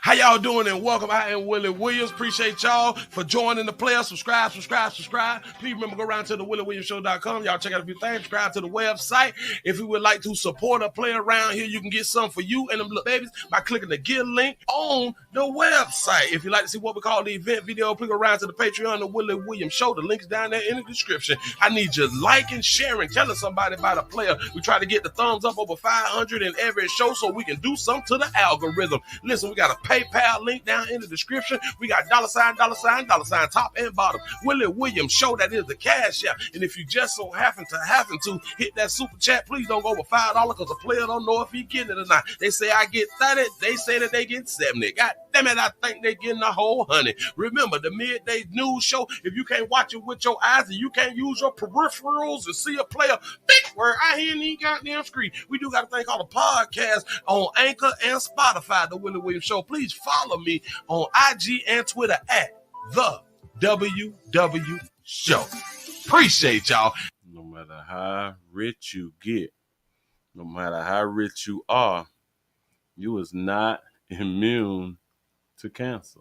How y'all doing and welcome. I am Willie Williams. Appreciate y'all for joining the player. Subscribe. Please remember, go around to the WillieWilliamsShow.com. Y'all check out a few things. Subscribe to the website. If you would like to support a player around here, you can get some for you and them little babies by clicking the Get link on the website. If you'd like to see what we call the event video, please go around to the Patreon, the Willie Williams Show. The link's down there in the description. I need you liking, sharing, telling somebody about a player. We try to get the thumbs up over 500 in every show so we can do something to the algorithm. Listen, we got a PayPal link down in the description. We got $, top and bottom. Willie Williams Show, that is the cash app. And if you just so happen to hit that super chat, please don't go over $5 because the player don't know if he getting it or not. They say I get 30, they say that they get 70. God damn it, I think they getting a whole 100. Remember, the midday news show, if you can't watch it with your eyes and you can't use your peripherals and see a player, think where I hear any goddamn screen. We do got a thing called a podcast on Anchor and Spotify, the Willie Williams Show. Please follow me on IG and Twitter at the WW Show. Appreciate y'all. No matter how rich you get, no matter how rich you are, you is not immune to cancer.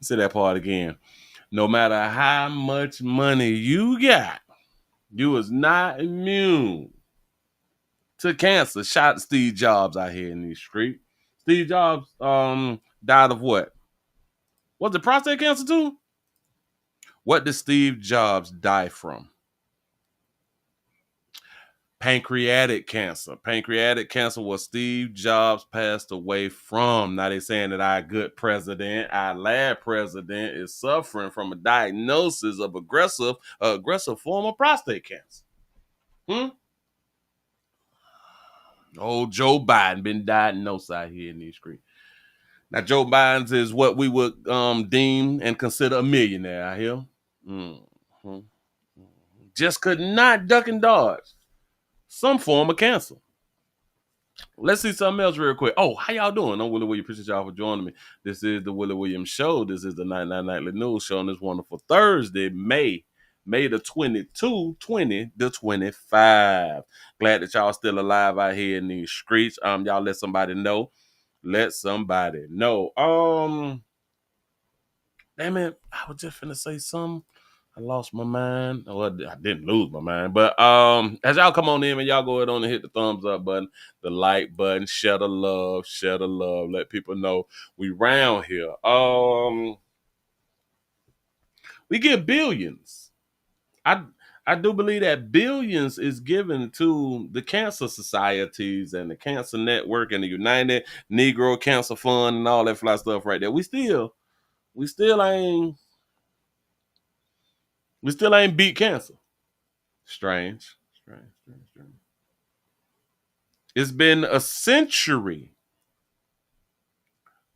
Say that part again. No matter how much money you got, you is not immune to cancer. Shout out to Steve Jobs out here in these streets. Steve Jobs died of what? Was it prostate cancer too? What did Steve Jobs die from? Pancreatic cancer. Pancreatic cancer was Steve Jobs passed away from. Now they're saying that our good president, our lab president, is suffering from a diagnosis of aggressive form of prostate cancer. Old Joe Biden been diagnosed out here in these streets. Now Joe Biden is what we would deem and consider a millionaire out here. Just could not duck and dodge some form of cancer. Let's see something else real quick. Oh, how y'all doing? I'm Willie Williams. Appreciate y'all for joining me. This is the Willie Williams Show. This is the 99 Nightly News Show on this wonderful Thursday, May the 22, 20 to 25. Glad that y'all still alive out here in these streets. Y'all let somebody know. Let somebody know. Damn it, I was just finna say something. I lost my mind. Well, I didn't lose my mind. But as y'all come on in and y'all go ahead on and hit the thumbs up button, the like button, share the love. Let people know we round here. We get billions. I do believe that billions is given to the cancer societies and the Cancer Network and the United Negro Cancer Fund and all that fly stuff right there. We still ain't beat cancer. Strange. It's been a century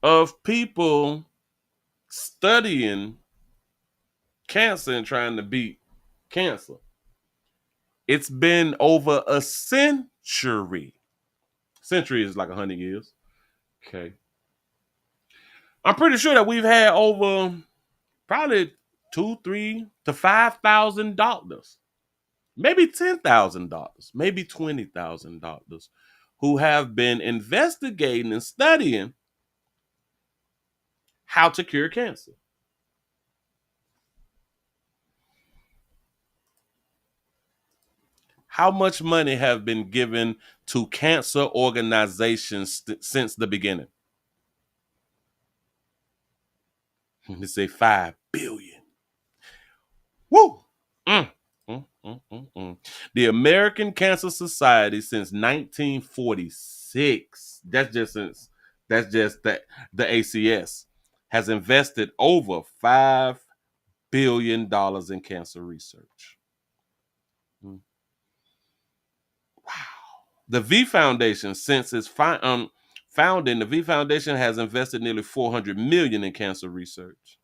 of people studying cancer and trying to beat cancer. It's been over a century. Century is like 100 years. Okay. I'm pretty sure that we've had over probably $2,000, $3,000 to $5,000, maybe $10,000, maybe $20,000 who have been investigating and studying how to cure cancer. How much money have been given to cancer organizations since the beginning? They say $5 billion. Woo! The American Cancer Society since 1946. That's just the ACS has invested over $5 billion in cancer research. Wow. The V Foundation, since its founding, the V Foundation has invested nearly $400 million in cancer research.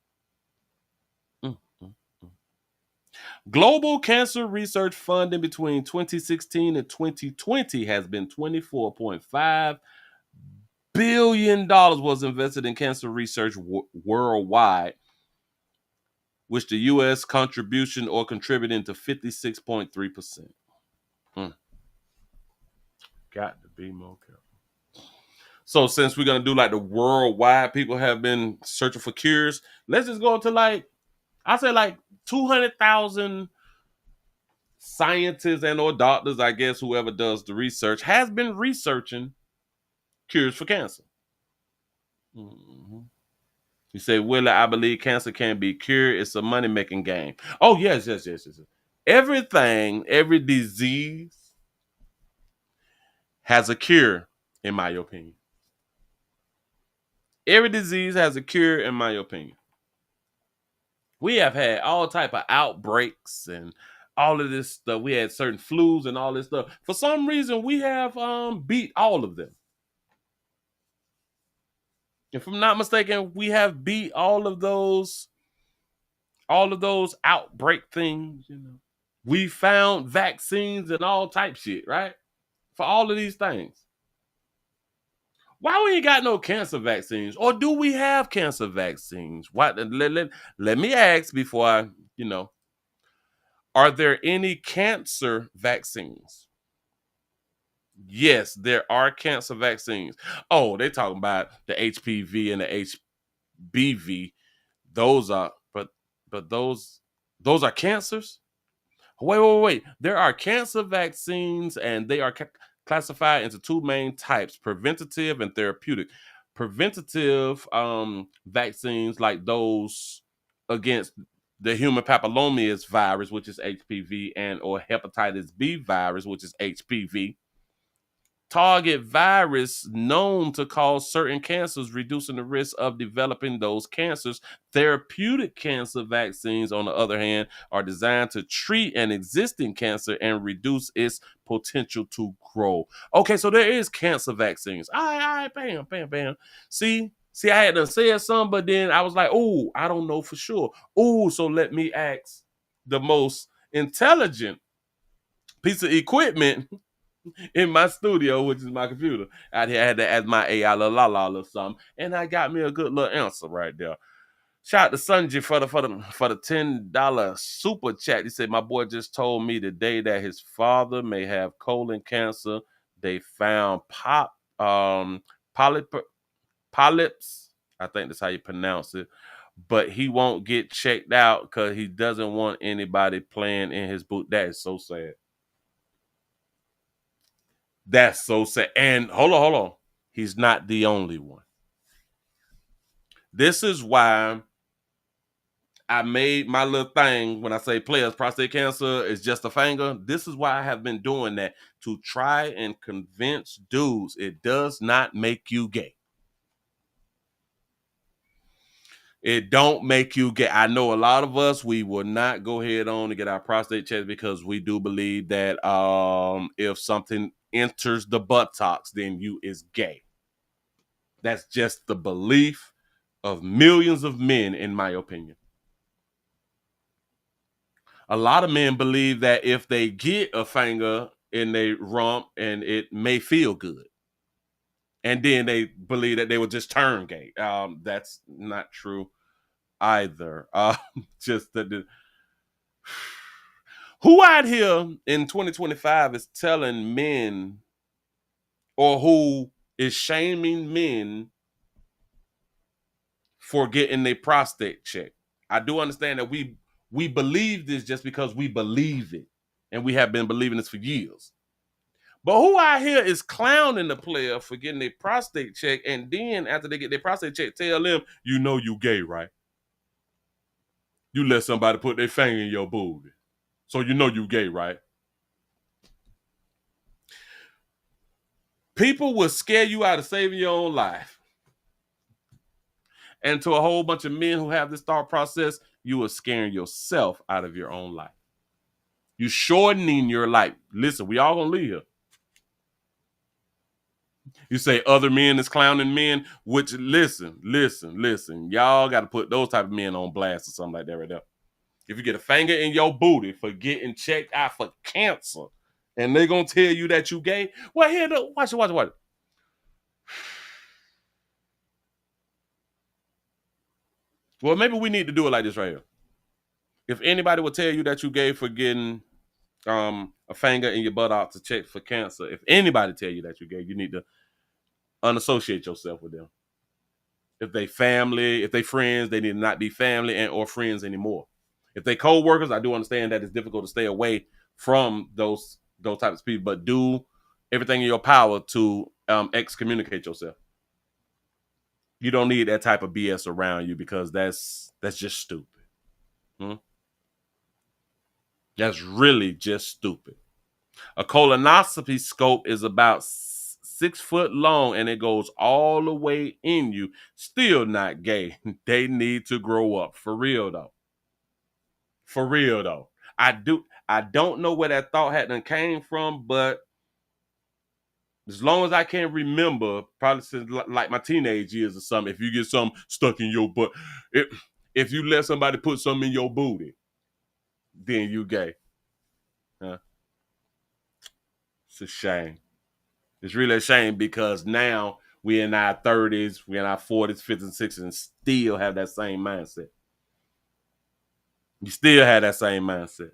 Global cancer research funding between 2016 and 2020 has been $24.5 billion was invested in cancer research worldwide, which the U.S. contribution or contributing to 56.3%. Got to be more careful. So since we're gonna do like the worldwide, people have been searching for cures. Let's just go to like I say like 200,000 scientists and or doctors, I guess, whoever does the research has been researching cures for cancer. Mhm. You say, Willie, I believe cancer can be cured. It's a money making game. Oh yes, yes, yes, yes. Everything, every disease has a cure, in my opinion. Every disease has a cure, in my opinion. We have had all type of outbreaks and all of this stuff. We had certain flus and all this stuff. For some reason, we have beat all of them. If I'm not mistaken, we have beat all of those outbreak things. We found vaccines and all type shit, right? For all of these things. Why we ain't got no cancer vaccines? Or do we have cancer vaccines? Let me ask before are there any cancer vaccines? Yes, there are cancer vaccines. Oh, they talking about the HPV and the HBV. Those are, but those are cancers. Wait. There are cancer vaccines, and they are classified into two main types: preventative and therapeutic. Preventative vaccines, like those against the human papillomavirus virus, which is HPV, and or hepatitis B virus, which is HPV, target virus known to cause certain cancers, reducing the risk of developing those cancers. Therapeutic cancer vaccines, on the other hand, are designed to treat an existing cancer and reduce its potential to grow. Okay, so there is cancer vaccines. All right, bam. See, I had to say something, but then I was like, oh, I don't know for sure. Oh, so let me ask the most intelligent piece of equipment in my studio, which is my computer. Out here, I had to ask my AI or something, and I got me a good little answer right there. Shout out to Sanji for the $10 super chat. He said, "My boy just told me today that his father may have colon cancer. They found polyp polyps. I think that's how you pronounce it. But he won't get checked out because he doesn't want anybody playing in his boot. That is so sad. That's so sad. And hold on. He's not the only one. This is why I made my little thing when I say players, prostate cancer is just a finger. This is why I have been doing that, to try and convince dudes it does not make you gay. It don't make you gay. I know a lot of us, we will not go head on to get our prostate checked because we do believe that if something enters the buttocks, then you is gay. That's just the belief of millions of men, in my opinion. A lot of men believe that if they get a finger in their rump and it may feel good, and then they believe that they will just turn gay. That's not true either. Just that who out here in 2025 is telling men, or who is shaming men for getting their prostate checked? I do understand that we believe this just because we believe it, and we have been believing this for years. But who out here is clowning the player for getting their prostate checked, and then after they get their prostate checked, tell them, you know you gay, right? You let somebody put their finger in your booty, so you know you gay, right? People will scare you out of saving your own life. And to a whole bunch of men who have this thought process, you are scaring yourself out of your own life. You shortening your life. Listen, we all gonna leave here. You say other men is clowning men, which listen. Y'all got to put those type of men on blast or something like that right there. If you get a finger in your booty for getting checked out for cancer, and they gonna tell you that you gay, well, here, watch it. Well, maybe we need to do it like this right here. If anybody would tell you that you gay for getting a finger in your buttock to check for cancer, if anybody tell you that you gay, you need to unassociate yourself with them. If they family, if they friends, they need to not be family and or friends anymore. If they co-workers, I do understand that it's difficult to stay away from those types of people, but do everything in your power to excommunicate yourself. You don't need that type of BS around you because that's just stupid. That's really just stupid. A colonoscopy scope is about 6 foot long and it goes all the way in you. Still not gay. They need to grow up. For real though. For real though. I don't know where that thought had came from, but as long as I can remember, probably since like my teenage years or something, if you get something stuck in your butt, if you let somebody put something in your booty, then you gay. Huh? It's a shame. It's really a shame because now we're in our 30s, we're in our 40s, 50s, and 60s, and still have that same mindset. You still have that same mindset.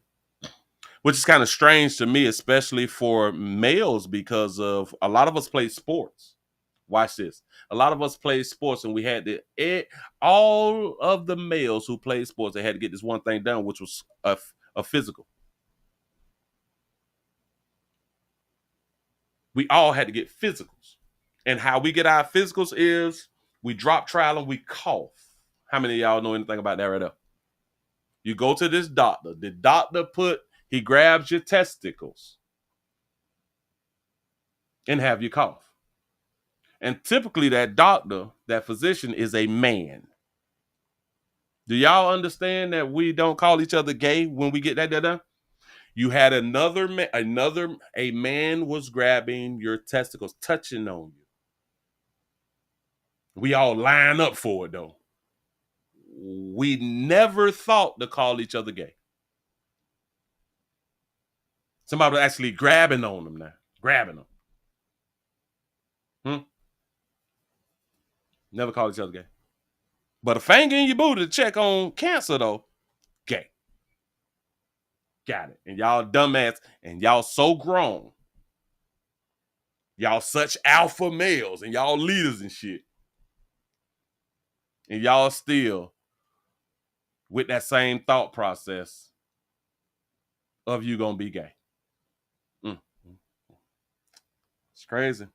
Which is kind of strange to me, especially for males, because of a lot of us play sports. Watch this. A lot of us play sports, and we had to all of the males who played sports, they had to get this one thing done, which was a physical. We all had to get physicals. And how we get our physicals is we drop trial and we cough. How many of y'all know anything about that right now? You go to this doctor. The doctor he grabs your testicles and have you cough. And typically that doctor, that physician is a man. Do y'all understand that we don't call each other gay when we get that done? You had a man was grabbing your testicles, touching on you. We all line up for it though. We never thought to call each other gay. Somebody was actually grabbing on them now. Grabbing them. Never call each other gay. But a finger in your booty to check on cancer, though, gay. Got it. And y'all dumbass, and y'all so grown. Y'all such alpha males, and y'all leaders and shit. And y'all still with that same thought process of you gonna be gay. It's crazy.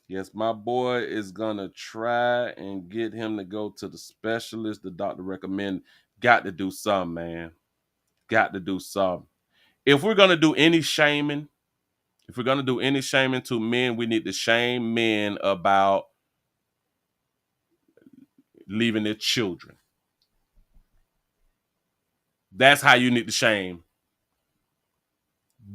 Yes, my boy is gonna try and get him to go to the specialist. The doctor recommend. Got to do something, man. Got to do something. If we're gonna do any shaming, to men, we need to shame men about leaving their children. That's how you need to shame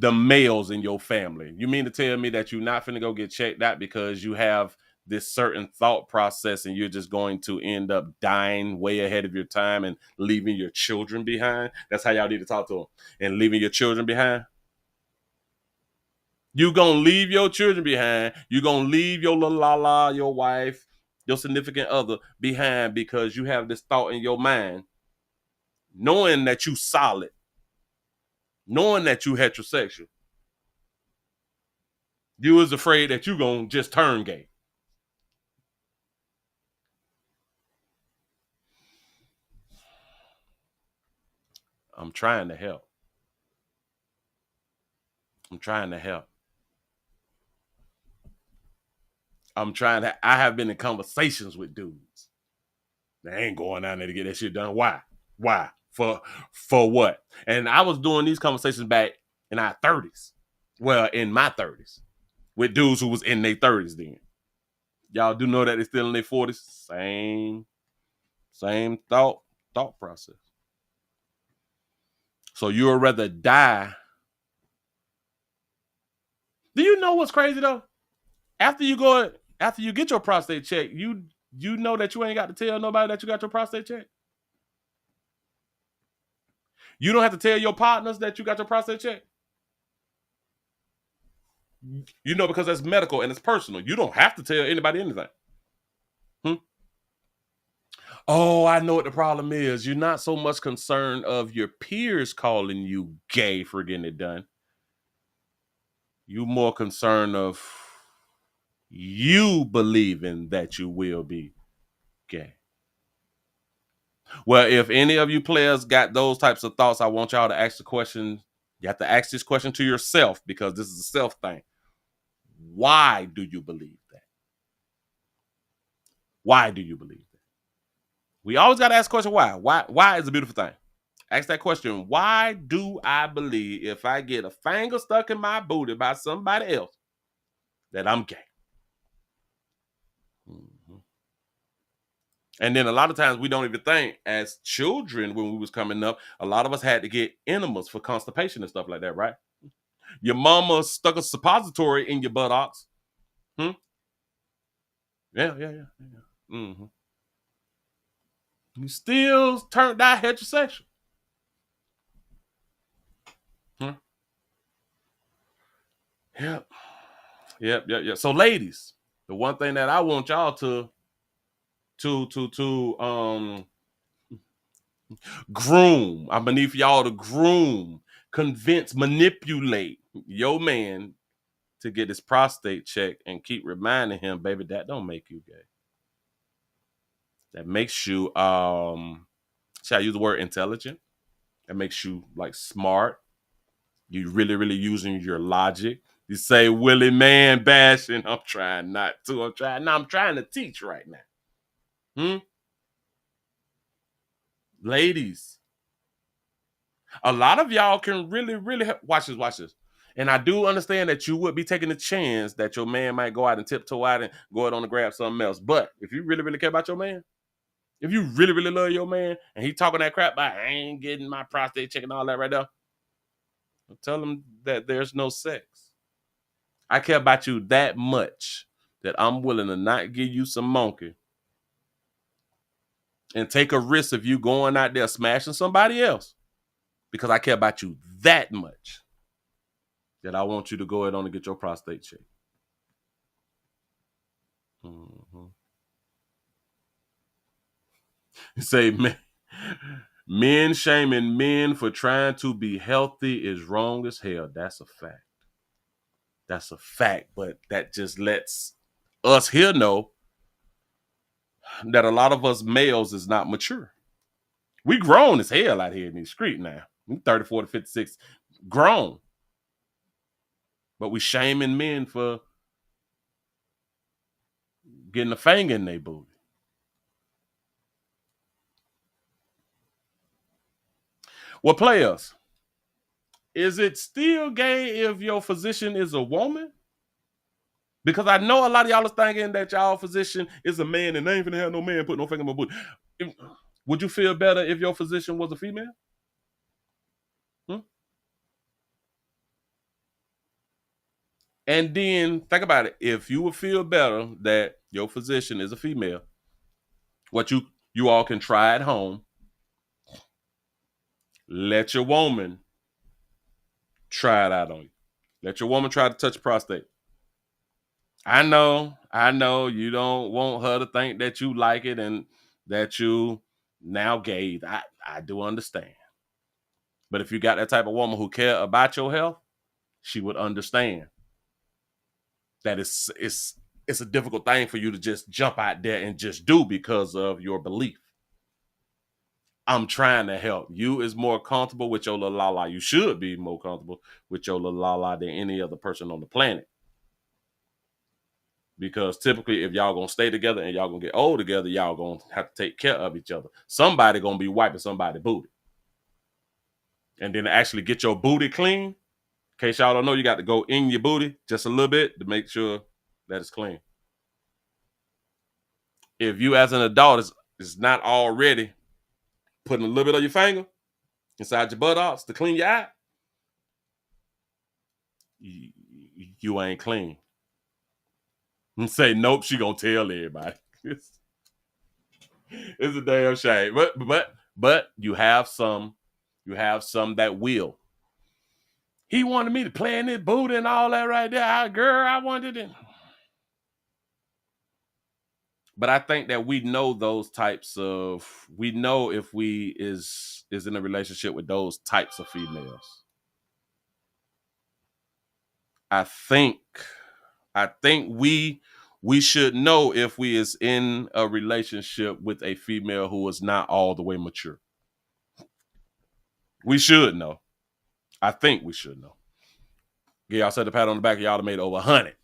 the males in your family. You mean to tell me that you're not finna go get checked out because you have this certain thought process and you're just going to end up dying way ahead of your time and leaving your children behind? That's how y'all need to talk to them. And leaving your children behind? You're going to leave your children behind. You're going to leave your la, your wife, your significant other behind because you have this thought in your mind, knowing that you solid, knowing that you heterosexual. You was afraid that you gonna just turn gay. I'm trying to help. I have been in conversations with dudes. They ain't going down there to get that shit done. Why? For what? And I was doing these conversations back in our 30s. Well, in my 30s. With dudes who was in their 30s then. Y'all do know that they're still in their 40s? Same thought process. So you would rather die. Do you know what's crazy though? After you get your prostate check, you know that you ain't got to tell nobody that you got your prostate check. You don't have to tell your partners that you got your prostate check. You know, because that's medical and it's personal. You don't have to tell anybody anything. Oh, I know what the problem is. You're not so much concerned of your peers calling you gay for getting it done. You're more concerned of you believing that you will be gay. Well, if any of you players got those types of thoughts, I want y'all to ask the question. You have to ask this question to yourself, because this is a self thing. Why do you believe that? Why do you believe that? We always got to ask the question why. Why is a beautiful thing. Ask that question. Why do I believe if I get a finger stuck in my booty by somebody else that I'm gay? Mm-hmm. And then a lot of times we don't even think, as children when we was coming up, a lot of us had to get enemas for constipation and stuff like that, right? Your mama stuck a suppository in your buttocks. Hmm? Yeah. Mm-hmm. You still turned out heterosexual. Hmm? Yep. So ladies, the one thing that I want y'all to groom. I'm beneath y'all to groom, convince, manipulate your man to get his prostate checked and keep reminding him, baby, that don't make you gay. That makes you shall I use the word intelligent? That makes you like smart. You really using your logic. You say Willie man bashing. I'm trying not to. I'm trying to teach right now. Ladies, a lot of y'all can really watch this. And I do understand that you would be taking a chance that your man might go out and tiptoe out and go out on to grab something else. But if you really care about your man, if you really love your man, and he talking that crap about I ain't getting my prostate check and all that right there, tell him that there's no sex. I care about you that much that I'm willing to not give you some monkey and take a risk of you going out there smashing somebody else, because I care about you that much that I want you to go ahead on and get your prostate checked. Mm-hmm. Say, men shaming men for trying to be healthy is wrong as hell. That's a fact. That's a fact. But that just lets us here know that a lot of us males is not mature. We grown as hell out here in these streets now. We 34 to 56, grown. But we shaming men for getting a finger in their booty. Well, players, is it still gay if your physician is a woman? Because I know a lot of y'all is thinking that y'all physician is a man and they ain't finna have no man put no finger in my booty. Would you feel better if your physician was a female? And then think about it. If you would feel better that your physician is a female, what you all can try at home. Let your woman try it out on you. Let your woman try to touch prostate. I know you don't want her to think that you like it and that you now gay. I do understand. But if you got that type of woman who care about your health, she would understand that it's a difficult thing for you to just jump out there and just do because of your belief. I'm trying to help. You is more comfortable with your little la-la. You should be more comfortable with your little la-la than any other person on the planet. Because typically, if y'all gonna stay together and y'all gonna get old together, y'all gonna have to take care of each other. Somebody gonna be wiping somebody's booty. And then to actually get your booty clean, in case y'all don't know, you got to go in your booty just a little bit to make sure that it's clean. If you as an adult is not already putting a little bit of your finger inside your buttocks to clean your eye, you ain't clean. And say nope, she gonna tell everybody. It's a damn shame. But you have some that will. He wanted me to play in his booty and all that right there. Girl, I wanted it. But I think that we know we know if we is in a relationship with those types of females. I think we we should know if we is in a relationship with a female who is not all the way mature. We should know. I think we should know. Yeah, y'all said the pat on the back. Y'all have made over 100.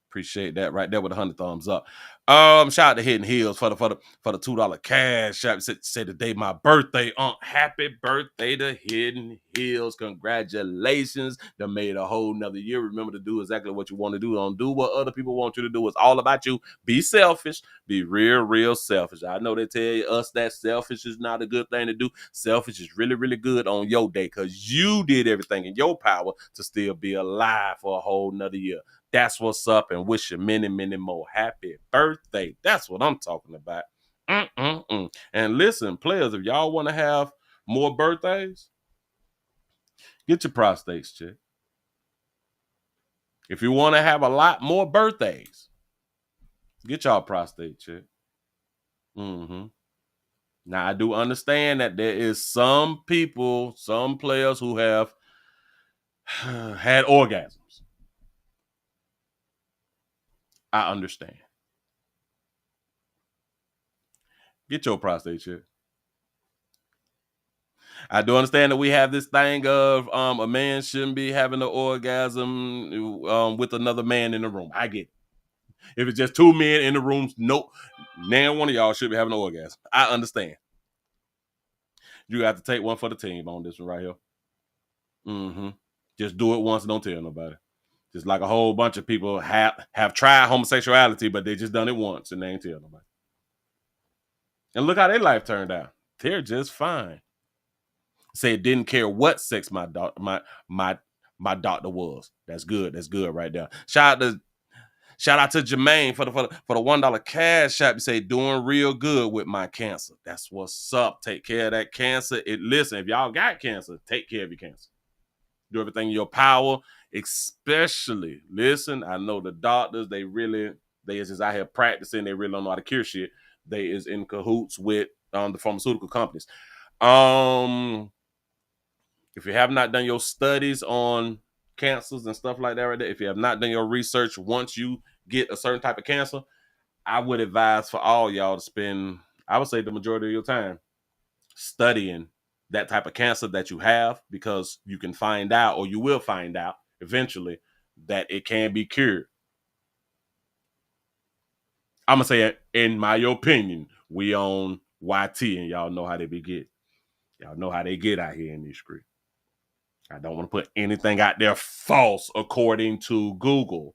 Appreciate that right there with 100 thumbs up. Shout out to Hidden Hills for the $2 cash. Say the day my birthday. Happy birthday to Hidden Hills. Congratulations. They made a whole nother year. Remember to do exactly what you want to do. Don't do what other people want you to do. It's all about you. Be selfish. Be real selfish. I know they tell us that selfish is not a good thing to do. Selfish is really, really good on your day because you did everything in your power to still be alive for a whole nother year. That's what's up, and wish you many, many more happy birthday. That's what I'm talking about. And listen, players, if y'all want to have more birthdays, get your prostates checked. If you want to have a lot more birthdays, get y'all prostate checked. Now, I do understand that there is some people, some players who have had orgasms. I understand. Get your prostate checked. I do understand that we have this thing of a man shouldn't be having an orgasm with another man in the room. I get it. If it's just two men in the room, nope, none one of y'all should be having an orgasm. I understand. You have to take one for the team on this one right here. Just do it once and don't tell nobody. Just like a whole bunch of people have tried homosexuality, but they just done it once and they ain't tell nobody. And look how their life turned out. They're just fine. Say it didn't care what sex my doctor was. That's good. That's good right there. Shout out to Jermaine for the $1 cash shop. You say doing real good with my cancer. That's what's up. Take care of that cancer. Listen, if y'all got cancer, take care of your cancer. Do everything in your power. Especially, listen, I know the doctors, they is just out here practicing. They really don't know how to cure shit. They is in cahoots with the pharmaceutical companies. If you have not done your studies on cancers and stuff like that right there, if you have not done your research once you get a certain type of cancer, I would advise for all y'all to spend, I would say, the majority of your time studying that type of cancer that you have, because you can find out, or you will find out eventually, that it can be cured. I'm going to say it, in my opinion, we on YT, and y'all know how they be get. Y'all know how they get out here in these streets. I don't want to put anything out there false according to Google.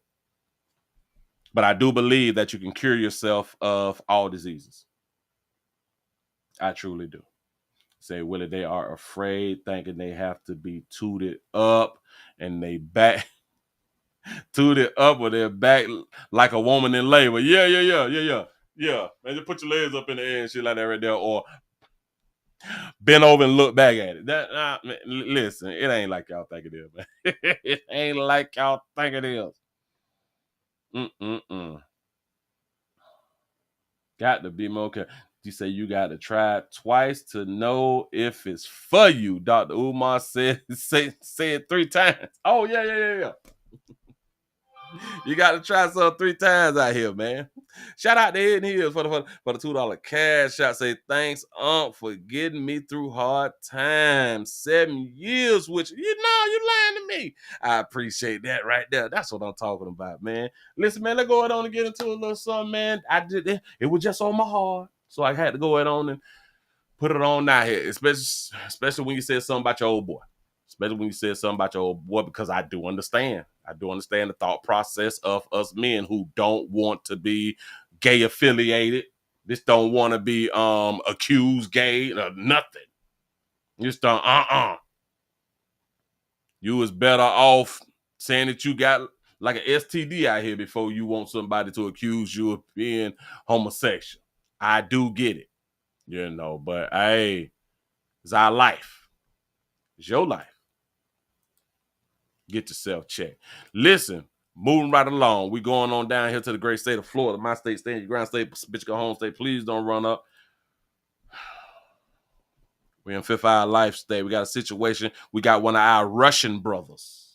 But I do believe that you can cure yourself of all diseases. I truly do. Say, Willie, they are afraid, thinking they have to be tooted up, and they back tooted up with their back like a woman in labor. Yeah. Man, just put your legs up in the air and shit like that right there, or bend over and look back at it. Man, listen, it ain't like y'all think it is, man. It ain't like y'all think it is. Got to be more careful. You say you got to try it twice to know if it's for you. Dr. Umar said it 3 times. Oh, yeah. You got to try some 3 times out here, man. Shout out to Hidden Hills for the $2 cash shot. Say, thanks, for getting me through hard times. 7 years, which, you lying to me. I appreciate that right there. That's what I'm talking about, man. Listen, man, let's go ahead on and get into a little something, man. It was just on my heart, so I had to go ahead on and put it on out here, especially when you said something about your old boy. Especially when you said something about your old boy, because I do understand. I do understand the thought process of us men who don't want to be gay affiliated. Just don't want to be accused gay or nothing. Just don't, You was better off saying that you got like an STD out here before you want somebody to accuse you of being homosexual. I do get it, but hey, it's our life. It's your life. Get yourself checked. Listen, moving right along. We going on down here to the great state of Florida. My state, stand your ground state, bitch, go home state. Please don't run up. We're in Fifth Hour Life State. We got a situation. We got one of our Russian brothers.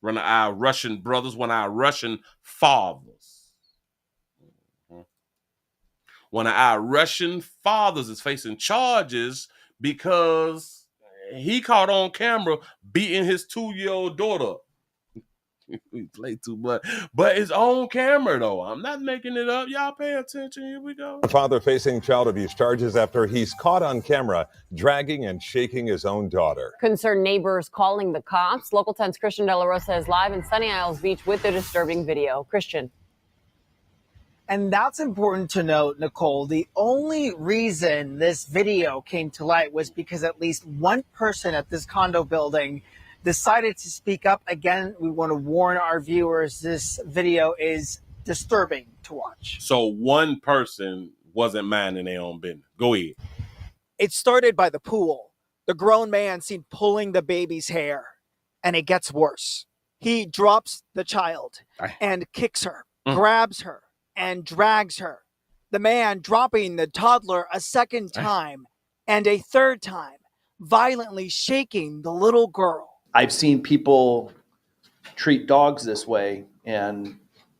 One of our Russian brothers, one of our Russian fathers. One of our Russian fathers is facing charges because he caught on camera beating his 2-year-old daughter. We play too much, but it's on camera though. I'm not making it up. Y'all pay attention. Here we go. A father facing child abuse charges after he's caught on camera dragging and shaking his own daughter. Concerned neighbors calling the cops. Local 10's Christian De La Rosa is live in Sunny Isles Beach with the disturbing video. Christian. And that's important to note, Nicole. The only reason this video came to light was because at least one person at this condo building decided to speak up. Again, we want to warn our viewers, this video is disturbing to watch. So one person wasn't minding their own business. Go ahead. It started by the pool. The grown man seen pulling the baby's hair, and it gets worse. He drops the child and kicks her, grabs her, and drags her. The man dropping the toddler a second time and a third time, violently shaking the little girl. I've seen people treat dogs this way, and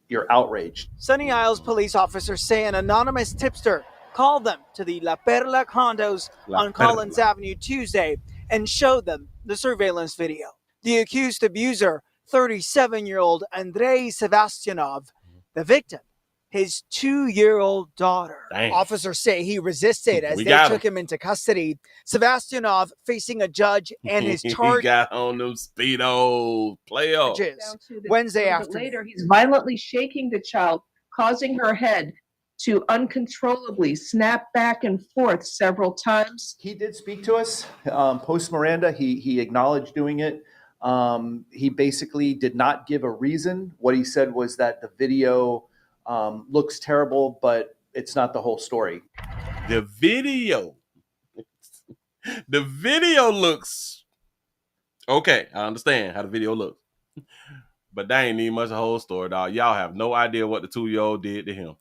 you're outraged. Sunny Isles police officers say an anonymous tipster called them to the La Perla condos on Collins Avenue Tuesday and showed them the surveillance video. The accused abuser, 37-year-old Andrei Sebastianov, the victim, his 2-year-old daughter. Dang. Officers say he resisted as they took him into custody. Sebastianov facing a judge and his charge. He got on them speedo playoffs. Wednesday afternoon. Later, he's violently shaking the child, causing her head to uncontrollably snap back and forth several times. He did speak to us post Miranda. He acknowledged doing it. He basically did not give a reason. What he said was that the video looks terrible, but it's not the whole story. The video looks okay. I understand how the video looks, but that ain't even much of the whole story, dog. Y'all have no idea what the 2-year-old did to him.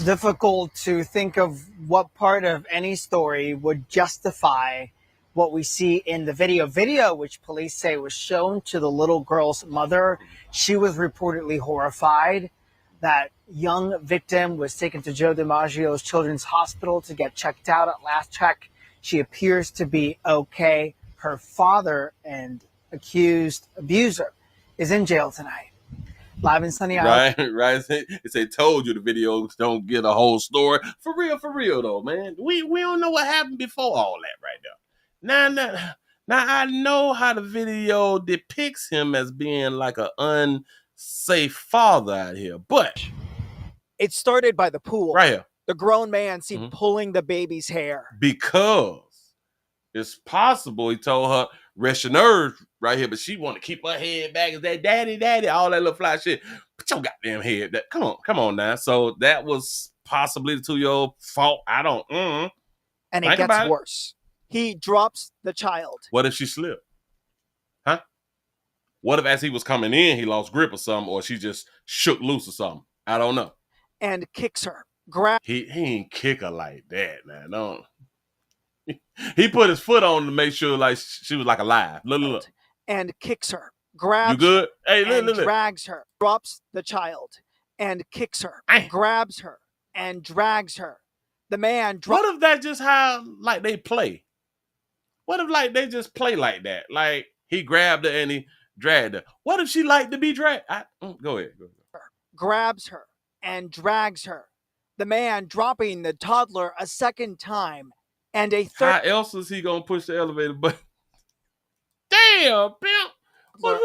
Difficult to think of what part of any story would justify what we see in the video, which police say was shown to the little girl's mother. She was reportedly horrified. That young victim was taken to Joe DiMaggio's Children's Hospital to get checked out. At last check, she appears to be okay. Her father and accused abuser is in jail tonight. Live in Sunny Isles. Right. It's they told you the videos don't get a whole story. For real though, man. We don't know what happened before all that right there. Now I know how the video depicts him as being like an unsafe father out here, but it started by the pool. Right here. The grown man seen pulling the baby's hair. Because it's possible he told her, rest your nerves right here, but she want to keep her head back and say, daddy, all that little fly shit. Put your goddamn head. Come on now. So that was possibly the 2-year-old fault. I don't. And it gets worse. He drops the child. What if she slipped? Huh? What if as he was coming in, he lost grip or something, or she just shook loose or something? I don't know. And kicks her. He ain't kick her like that, man. No. He put his foot on to make sure like she was like alive. Look. And kicks her. Grabs you good? Hey, look. Drags her. Drops the child. And kicks her. Grabs her. And drags her. The man What if that just how like they play? What if like they just play like that? Like he grabbed her and he dragged her. What if she liked to be dragged? Go ahead. Grabs her and drags her. The man dropping the toddler a second time and a third. How else is he gonna push the elevator button? Damn, pimp.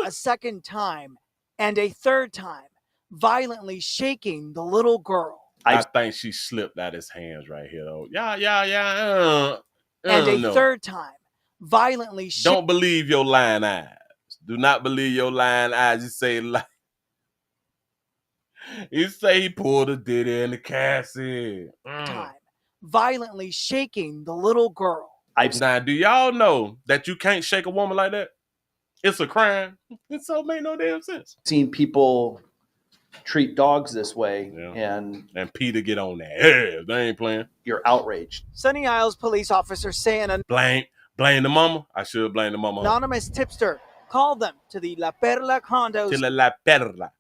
A second time and a third time, violently shaking the little girl. I think she slipped out his hands right here, though. Yeah. And a third time, violently shaking. Don't believe your lying eyes. Do not believe your lying eyes. You say he pulled a Diddy and the Cassie. Time, violently shaking the little girl. Now, do y'all know that you can't shake a woman like that? It's a crime. It so make no damn sense. Seen people treat dogs this way, and Peter get on that. Yeah, they ain't playing. You're outraged. Sunny Isles police officers saying blame the mama. I should blame the mama. Anonymous tipster Call them to the La Perla condos. To La Perla.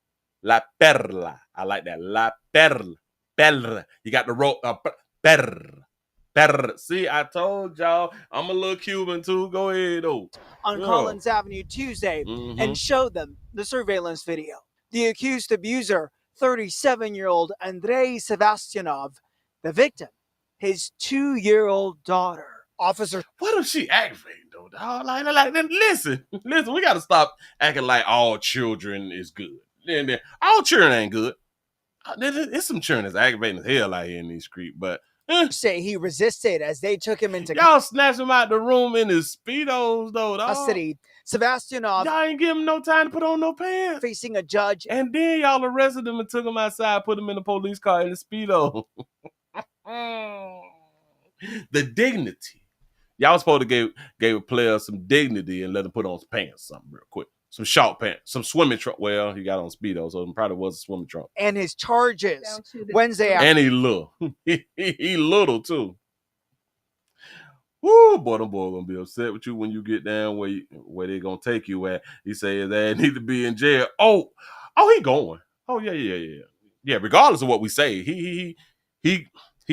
La Perla. I like that. La Perla. Perla. You got the rope. Perla. Perla. See, I told y'all I'm a little Cuban too. Go ahead, though. On Collins Avenue Tuesday and showed them the surveillance video. The accused abuser, 37-year-old Andrei Sebastianov, the victim, his 2-year-old daughter. Officer, what if she aggravating though? Dog? Like, listen, we gotta stop acting like all children is good. Then all children ain't good. There's some children that's aggravating as hell out here in these streets, but say he resisted as they took him into y'all snatched him out the room in his Speedos though, dog. custody. Sebastianov, y'all ain't give him no time to put on no pants. Facing a judge. And then y'all arrested him and took him outside, put him in the police car in the Speedo. The dignity. Y'all supposed to give a player some dignity and let him put on some pants, something real quick. Some short pants, some swimming trunk. Well, he got on Speedo, so it probably was a swimming trunk. And his charges Wednesday after. And he little. he little too. Woo, boy, them boys gonna be upset with you when you get down where they gonna take you at. He say his ass need to be in jail. Oh, he going. Oh, yeah. Yeah, regardless of what we say, he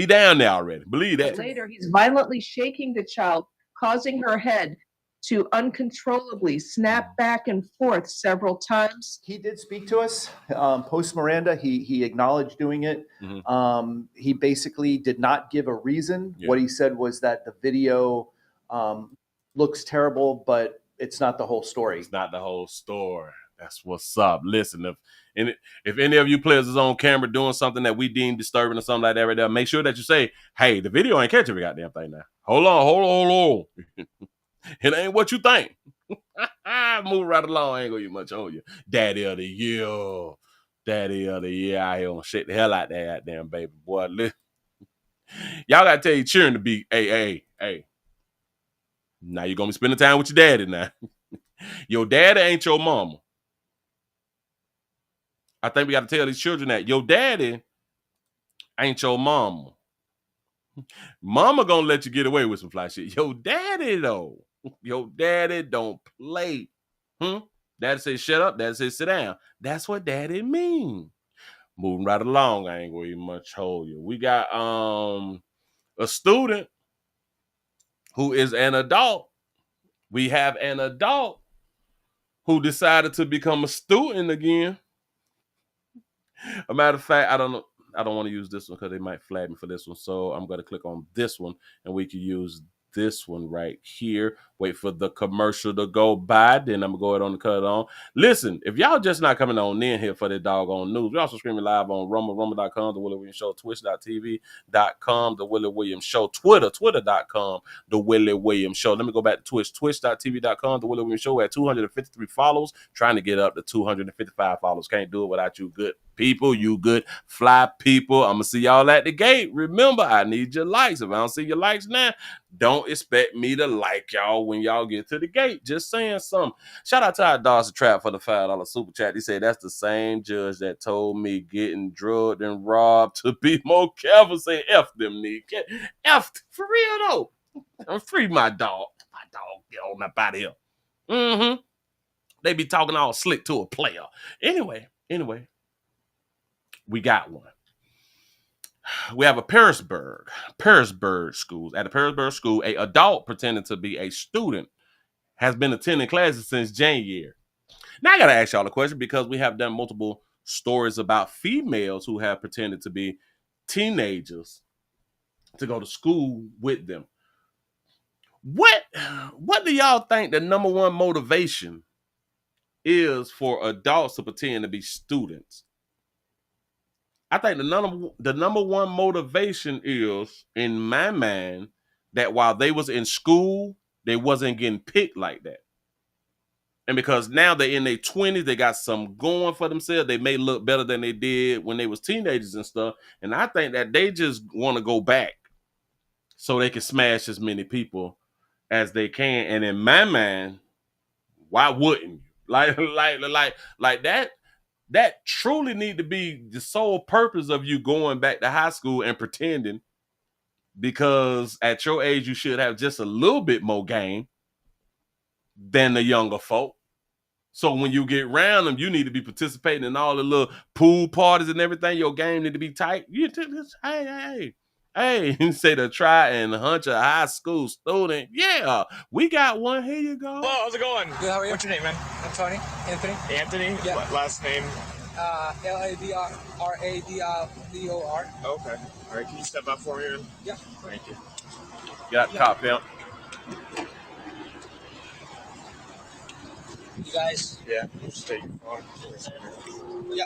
down there already. Believe that. Later, he's violently shaking the child, causing her head to uncontrollably snap back and forth several times. He did speak to us post Miranda. He acknowledged doing it. He basically did not give a reason. Yeah. What he said was that the video looks terrible, but it's not the whole story. It's not the whole story. That's what's up. Listen, if any of you players is on camera doing something that we deem disturbing or something like that right there, make sure that you say, hey, the video ain't catching every goddamn thing now. Hold on. It ain't what you think. Move right along. I ain't gonna get much on you. Daddy of the year out here gonna shake the hell out that goddamn baby boy. Y'all gotta tell your children to be, hey. Now you're gonna be spending time with your daddy now. Your daddy ain't your mama. I think we got to tell these children that your daddy ain't your mama. Mama gonna let you get away with some fly shit. Your daddy though. Your daddy don't play. Daddy say shut up. Daddy say sit down. That's what daddy mean. Moving right along. I ain't gonna even much hold you. We got a student who is an adult. We have an adult who decided to become a student again. A matter of fact, I don't know. I don't want to use this one because they might flag me for this one. So I'm going to click on this one and we can use this one right here. Wait for the commercial to go by. Then I'm going to go ahead on and cut it on. Listen, if y'all just not coming on in here for the doggone news, we're also streaming live on rumble.com, The Willie Williams Show, twitch.tv.com, The Willie Williams Show, twitter.com, The Willie Williams Show. Let me go back to Twitch, twitch.tv.com, The Willie Williams Show. We're at 253 follows, trying to get up to 255 follows. Can't do it without you good people, you good fly people. I'm going to see y'all at the gate. Remember, I need your likes. If I don't see your likes now, don't expect me to like y'all when y'all get to the gate. Just saying something. Shout out to our Dawson Trap for the $5 super chat. He said, that's the same judge that told me getting drugged and robbed to be more careful. Say, F them, nigga. F, for real, though. Free my dog. My dog, get on up out of here. They be talking all slick to a player. Anyway. We got one. We have a Pearisburg schools. At a Pearisburg school, an adult pretending to be a student has been attending classes since January. Now I got to ask y'all a question because we have done multiple stories about females who have pretended to be teenagers to go to school with them. What do y'all think the number one motivation is for adults to pretend to be students? I think the number one motivation is, in my mind, that while they was in school, they wasn't getting picked like that. And because now they're in their 20s, they got some going for themselves. They may look better than they did when they was teenagers and stuff. And I think that they just want to go back so they can smash as many people as they can. And in my mind, why wouldn't you? Like that? That truly need to be the sole purpose of you going back to high school and pretending, because at your age, you should have just a little bit more game than the younger folk. So when you get around them, you need to be participating in all the little pool parties and everything. Your game need to be tight. You just, hey, you say to try and hunt a high school student. Yeah, we got one. Here you go. Hello, how's it going? Good, how are you? What's your name, man? I'm Tony. Anthony. Anthony? Yeah. What, last name? Ladrador. Okay. All right, can you step up for me, man? Yeah. Thank you. Got the cop pimp. You guys? Yeah, just take your phone. Yeah.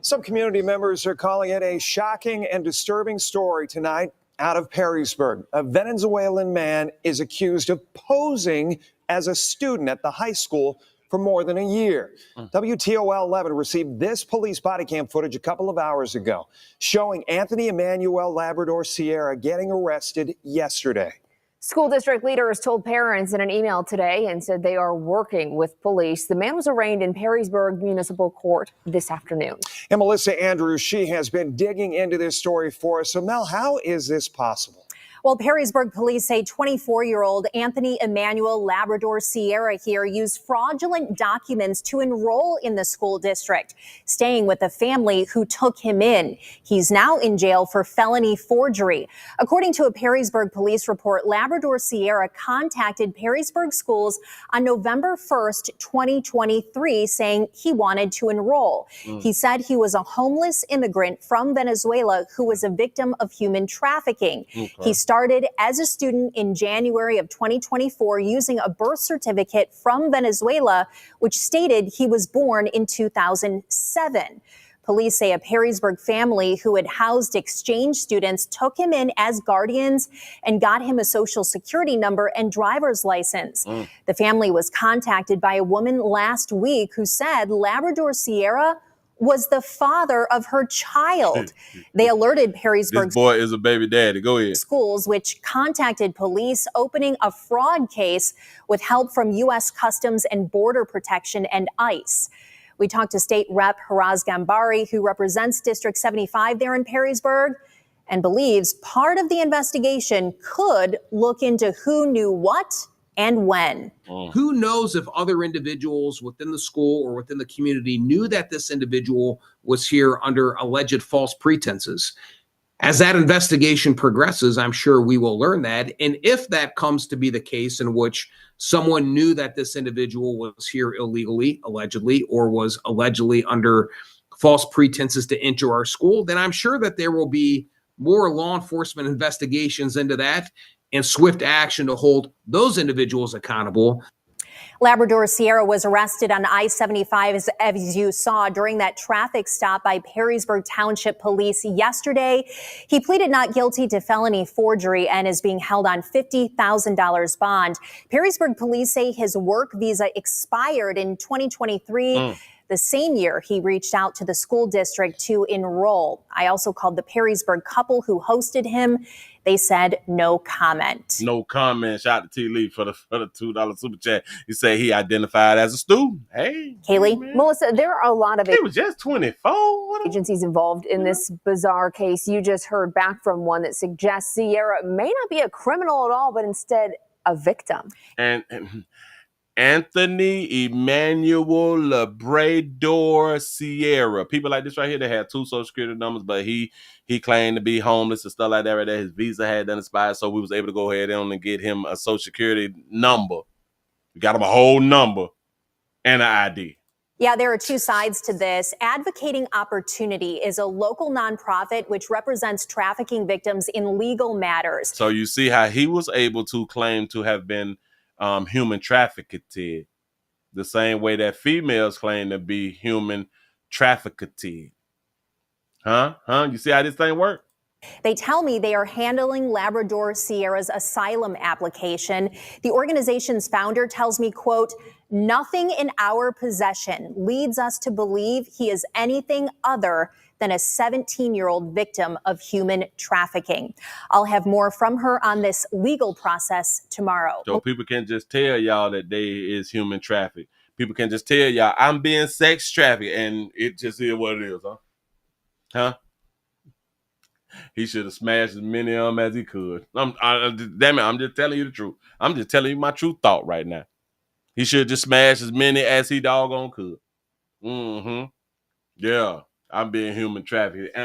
Some community members are calling it a shocking and disturbing story tonight out of Perrysburg. A Venezuelan man is accused of posing as a student at the high school for more than a year. WTOL 11 received this police body cam footage a couple of hours ago, showing Anthony Emmanuel Labrador Sierra getting arrested yesterday. School district leaders told parents in an email today and said they are working with police. The man was arraigned in Perrysburg Municipal Court this afternoon. And Melissa Andrews, she has been digging into this story for us. So Mel, how is this possible? Well, Perrysburg police say 24-year-old Anthony Emmanuel Labrador Sierra here used fraudulent documents to enroll in the school district, staying with a family who took him in. He's now in jail for felony forgery. According to a Perrysburg police report, Labrador Sierra contacted Perrysburg schools on November 1st, 2023, saying he wanted to enroll. He said he was a homeless immigrant from Venezuela who was a victim of human trafficking. He started as a student in January of 2024 using a birth certificate from Venezuela, which stated he was born in 2007. Police say a Perrysburg family who had housed exchange students took him in as guardians and got him a social security number and driver's license. The family was contacted by a woman last week who said Labrador Sierra was the father of her child. They alerted Perrysburg This boy is a baby daddy. Go ahead. schools, which contacted police, opening a fraud case with help from U.S. Customs and Border Protection and ICE. We talked to State Rep Haraz Gambari, who represents District 75 there in Perrysburg, and believes part of the investigation could look into who knew what and when. Who knows if other individuals within the school or within the community knew that this individual was here under alleged false pretenses? As that investigation progresses, I'm sure we will learn that. And if that comes to be the case in which someone knew that this individual was here illegally, allegedly, or was allegedly under false pretenses to enter our school, then I'm sure that there will be more law enforcement investigations into that and swift action to hold those individuals accountable. Labrador Sierra was arrested on I-75, as you saw, during that traffic stop by Perrysburg Township Police yesterday. He pleaded not guilty to felony forgery and is being held on $50,000 bond. Perrysburg police say his work visa expired in 2023. The same year, he reached out to the school district to enroll. I also called the Perrysburg couple who hosted him. They said no comment. No comment. Shout out to T. Lee for the $2 super chat. He said he identified as a student. Hey, Kaylee? man. Melissa, there are a lot of He was just 24. agencies involved in this bizarre case. You just heard back from one that suggests Sierra may not be a criminal at all, but instead a victim. And Anthony Emmanuel Labrador Sierra. People like this right here, they had 2 social security numbers, but he claimed to be homeless and stuff like that right there. His visa had done expired, so we was able to go ahead and get him a social security number. We got him a whole number and an ID. Yeah, there are 2 sides to this. Advocating Opportunity is a local nonprofit which represents trafficking victims in legal matters. So you see how he was able to claim to have been human trafficked, the same way that females claim to be human trafficked. Huh? You see how this thing works? They tell me they are handling Labrador Sierra's asylum application. The organization's founder tells me, quote, nothing in our possession leads us to believe he is anything other than a 17-year-old victim of human trafficking. I'll have more from her on this legal process tomorrow. So people can just tell y'all that they is human trafficked. People can just tell y'all, I'm being sex trafficked, and it just is what it is, huh? He should have smashed as many of them as he could. Damn it, I'm just telling you the truth. I'm just telling you my true thought right now. He should just smash as many as he doggone could. Mm-hmm. Yeah, I'm being human trafficked.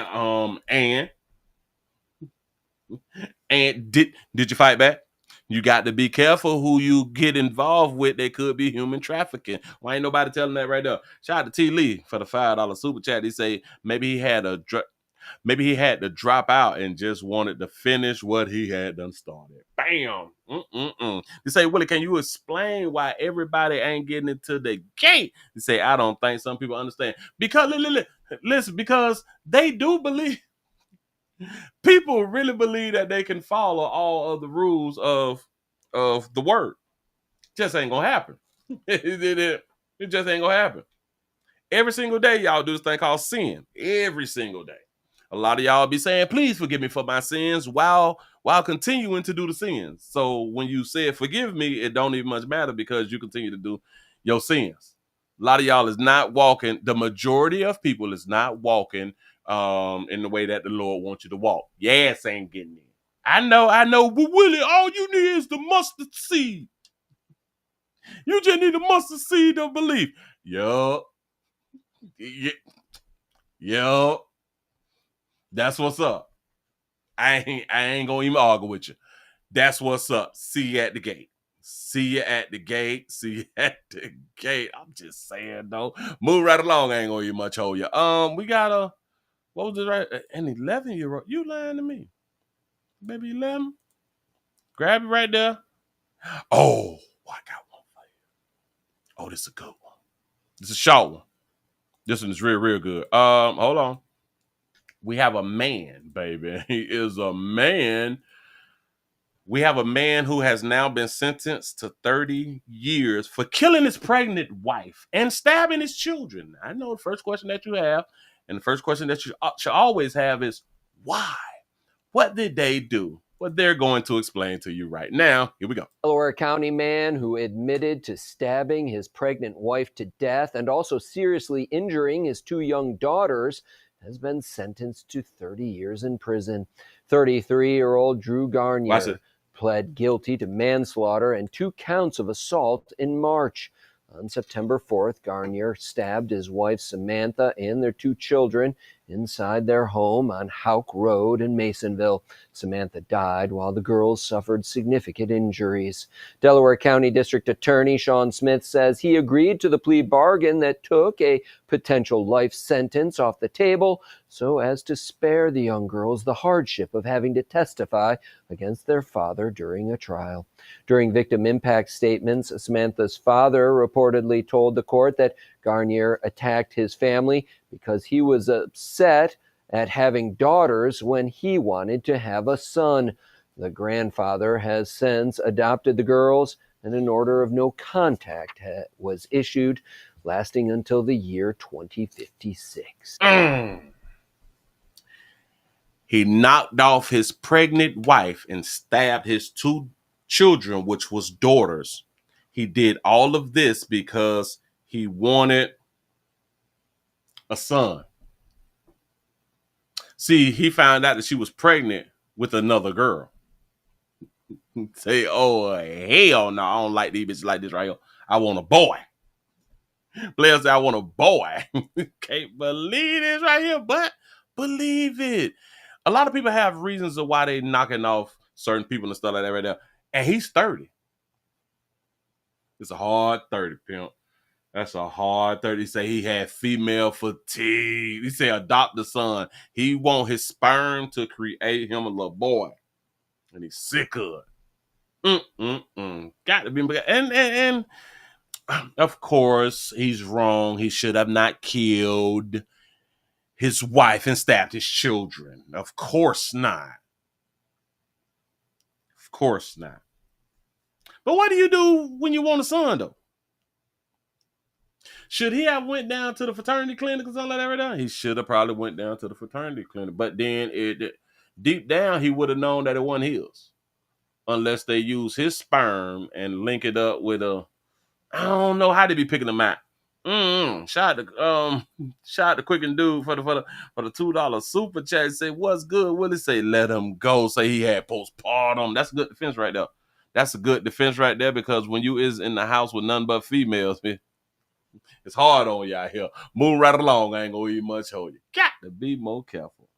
And did you fight back? You got to be careful who you get involved with. They could be human trafficking. Why ain't nobody telling that right there? Shout out to T. Lee for the $5 super chat. He say maybe he had to drop out and just wanted to finish what he had done started. Bam. They say, Willie, can you explain why everybody ain't getting into the gate? They say, I don't think some people understand. Because, listen, because they do believe, people really believe that they can follow all of the rules of the word. Just ain't gonna happen. It just ain't gonna happen. Every single day, y'all do this thing called sin. Every single day. A lot of y'all be saying, please forgive me for my sins while continuing to do the sins. So when you say forgive me, it don't even much matter because you continue to do your sins. A lot of y'all is not walking. The majority of people is not walking in the way that the Lord wants you to walk. Yes, ain't getting in. I know, but Willie, all you need is the mustard seed. You just need the mustard seed of belief. Yup. Yup. That's what's up. I ain't gonna even argue with you. That's what's up. See you at the gate. See you at the gate. See you at the gate. I'm just saying though. Move right along. I ain't gonna even much hold you. We got what was it right? An 11-year-old. You lying to me? Maybe 11. Grab it right there. Oh, I got one for you. Oh, this is a good one. This is a short one. This one is real, real good. Hold on. We have a man, baby. He is a man. We have a man who has now been sentenced to 30 years for killing his pregnant wife and stabbing his children. I know the first question that you have, and the first question that you should always have is, why? What did they do? What they're going to explain to you right now. Here we go. Delaware County man who admitted to stabbing his pregnant wife to death and also seriously injuring his 2 young daughters has been sentenced to 30 years in prison. 33-year-old Drew Garnier pled guilty to manslaughter and 2 counts of assault in March. On September 4th, Garnier stabbed his wife Samantha and their 2 children inside their home on Houck Road in Masonville. Samantha died while the girls suffered significant injuries. Delaware County District Attorney Sean Smith says he agreed to the plea bargain that took a potential life sentence off the table so as to spare the young girls the hardship of having to testify against their father during a trial. During victim impact statements, Samantha's father reportedly told the court that Garnier attacked his family because he was upset at having daughters when he wanted to have a son. The grandfather has since adopted the girls, and an order of no contact was issued, lasting until the year 2056. He knocked off his pregnant wife and stabbed his 2 children, which was daughters. He did all of this because he wanted a son. See, he found out that she was pregnant with another girl. Say, oh, hell no, I don't like these bitches like this right here. I want a boy. Players say, I want a boy. Can't believe this right here, but believe it. A lot of people have reasons of why they knocking off certain people and stuff like that right there. And he's 30. It's a hard 30, pimp. That's a hard 30. He say he had female fatigue. He say adopt the son. He want his sperm to create him a little boy. And he's sick of it. Got to be. And of course, he's wrong. He should have not killed his wife and stabbed his children. Of course not. Of course not. But what do you do when you want a son, though? Should he have went down to the fraternity clinic or something like that right now? He should have probably went down to the fraternity clinic. But then deep down, he would have known that it wasn't his. Unless they use his sperm and link it up with I don't know how they be picking them out. Shout out to Quick and Dude for the $2 super chat. Say, what's good? Willie say, let him go. Say he had postpartum. That's a good defense right there. That's a good defense right there, because when you is in the house with none but females, man, it's hard on you out here. Moving right along, I ain't gonna eat much on you. Got to be more careful.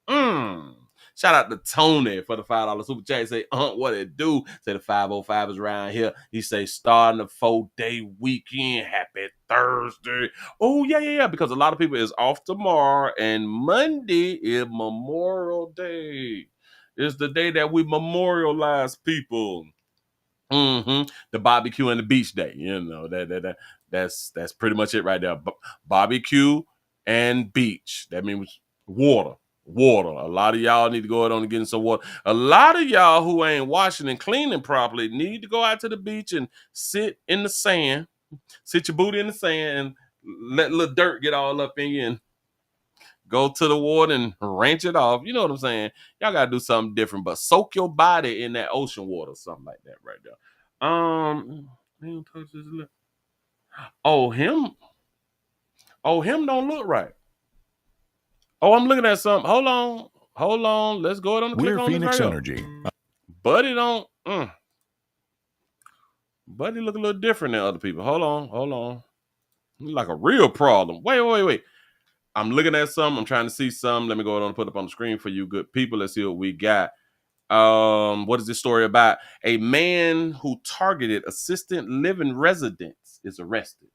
Shout out to Tony for the $5 super chat. Say, what it do? Say the 505 is around here. He say, starting the 4-day weekend. Happy Thursday. Oh, yeah. Because a lot of people is off tomorrow, and Monday is Memorial Day. It's the day that we memorialize people. The barbecue and the beach day. You know, that's pretty much it right there. Barbecue and beach. That means water. A lot of y'all need to go out on and get in some water. A lot of y'all who ain't washing and cleaning properly need to go out to the beach and sit in the sand. Sit your booty in the sand and let a little dirt get all up in you and go to the water and rinse it off. You know what I'm saying? Y'all gotta do something different, but soak your body in that ocean water, something like that right there. Him don't look right. Oh, I'm looking at something. Hold on. Let's go on. We're Phoenix Energy. Buddy don't. Buddy look a little different than other people. Hold on. Like a real problem. Wait. I'm looking at something. I'm trying to see something. Let me go on and put it up on the screen for you good people. Let's see what we got. What is this story about? A man who targeted assisted living residents is arrested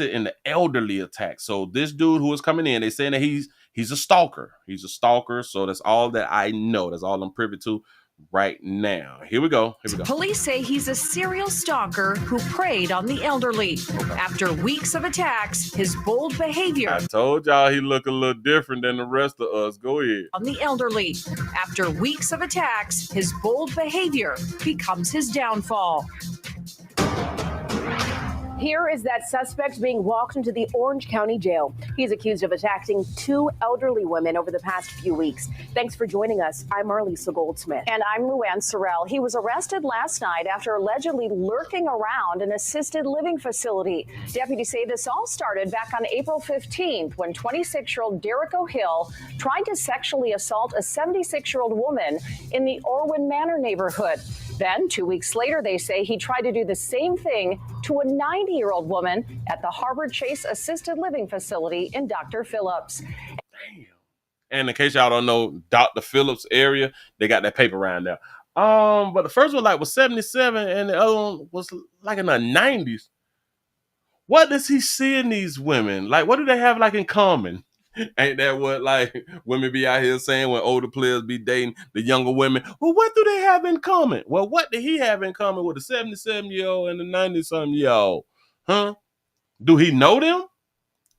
in the elderly attack. So this dude who is coming in, they saying that he's a stalker. He's a stalker. So that's all that I know. That's all I'm privy to right now. Here we go. Police say he's a serial stalker who preyed on the elderly. After weeks of attacks, his bold behavior. I told y'all he look a little different than the rest of us. Go ahead. On the elderly. After weeks of attacks, his bold behavior becomes his downfall. Here is that suspect being walked into the Orange County Jail. He's accused of attacking 2 elderly women over the past few weeks. Thanks for joining us. I'm Marlisa Goldsmith. And I'm Luann Sorrell. He was arrested last night after allegedly lurking around an assisted living facility. Deputies say this all started back on April 15th when 26-year-old Derek O'Hill tried to sexually assault a 76-year-old woman in the Orwin Manor neighborhood. Then, 2 weeks later, they say he tried to do the same thing to a 90-year-old woman at the Harvard Chase Assisted Living Facility in Dr. Phillips. Damn. And in case y'all don't know, Dr. Phillips area, they got that paper around there. But the first one was 77, and the other one was like in the 90s. What does he see in these women? Like, what do they have in common? Ain't that what women be out here saying when older players be dating the younger women? Well, what do they have in common? Well, what did he have in common with the 77-year-old and the 90-something-year-old? Huh? Do he know them?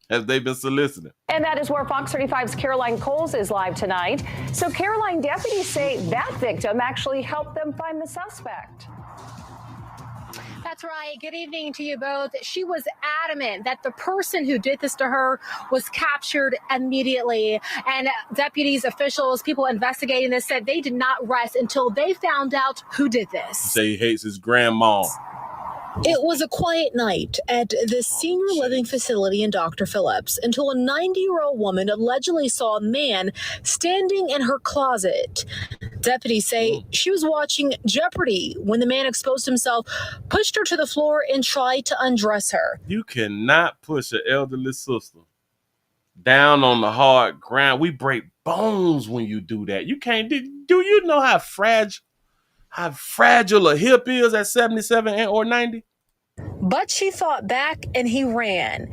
Have they been soliciting? And that is where Fox 35's Caroline Coles is live tonight. So, Caroline, deputies say that victim actually helped them find the suspect. That's right. Good evening to you both. She was adamant that the person who did this to her was captured immediately. And deputies, officials, people investigating this said they did not rest until they found out who did this. Say he hates his grandma. It was a quiet night at the senior living facility in Dr. Phillips until a 90-year-old woman allegedly saw a man standing in her closet. Deputies say she was watching Jeopardy when the man exposed himself, pushed her to the floor, and tried to undress her. You cannot push an elderly sister down on the hard ground. We break bones when you do that. You can't do you know how fragile a hip is at 77 or 90? But she fought back and he ran.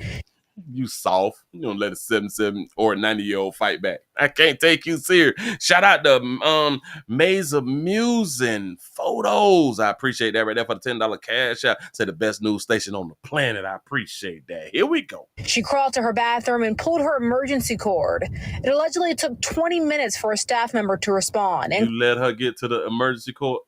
You soft. You don't let a 77 or 90-year-old fight back. I can't take you serious. Shout out to Maze of Musing Photos. I appreciate that right there for the $10 cash out. Say the best news station on the planet. I appreciate that. Here we go. She crawled to her bathroom and pulled her emergency cord. It allegedly took 20 minutes for a staff member to respond. And you let her get to the emergency cord?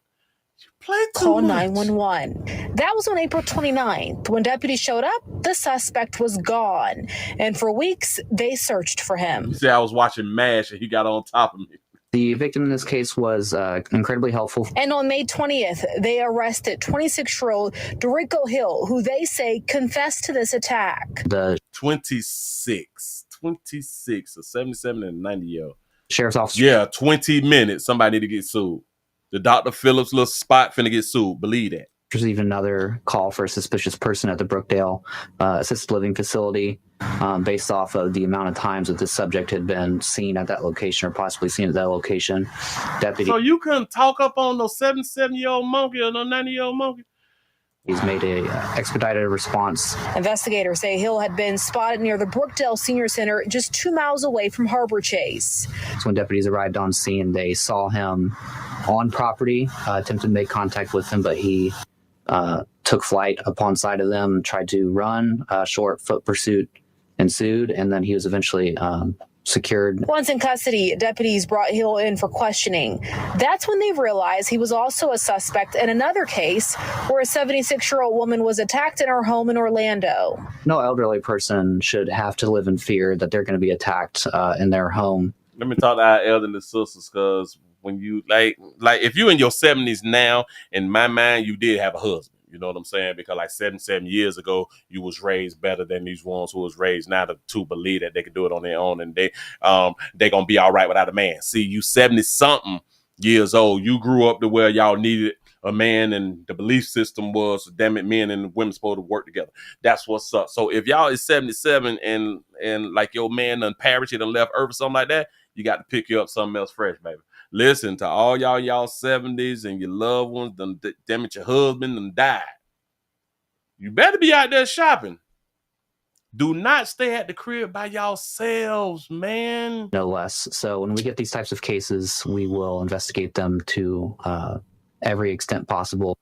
Call 911. That was on April 29th. When deputies showed up, the suspect was gone. And for weeks, they searched for him. You see, I was watching MASH and he got on top of me. The victim in this case was incredibly helpful. And on May 20th, they arrested 26-year-old Dorico Hill, who they say confessed to this attack. The 26, a 77 and a 90-year-old. Sheriff's officer. Yeah, 20 minutes. Somebody need to get sued. The Dr. Phillips little spot finna get sued. Believe that. Received another call for a suspicious person at the Brookdale assisted living facility based off of the amount of times that this subject had been seen at that location or possibly seen at that location. Deputy. So you couldn't talk up on no 77-year-old monkey or no 90-year-old monkey? He's made a expedited response. Investigators say Hill had been spotted near the Brookdale Senior Center, just 2 miles away from Harbor Chase. So when deputies arrived on scene, they saw him on property, attempted to make contact with him, but he took flight upon sight of them, tried to run. Short foot pursuit ensued, and then he was eventually secured. Once in custody, deputies brought Hill in for questioning. That's when they realized he was also a suspect in another case where a 76-year-old woman was attacked in her home in Orlando. No elderly person should have to live in fear that they're going to be attacked in their home. Let me talk to our elderly sisters, because when you like if you're in your 70s now, in my mind, you did have a husband. You know what I'm saying? Because like 7 years ago, you was raised better than these ones who was raised now to believe that they can do it on their own and they gonna be all right without a man. See, you 70-something years old, you grew up to where y'all needed a man, and the belief system was, damn it, men and women supposed to work together. That's what's up. So if y'all is 77 and like your man done perished, done left Earth or something like that, you got to pick you up something else fresh, baby. Listen, to all y'all 70s and your loved ones, damn it, your husband done died. You better be out there shopping. Do not stay at the crib by yourselves, man. No less. So when we get these types of cases, we will investigate them to every extent possible.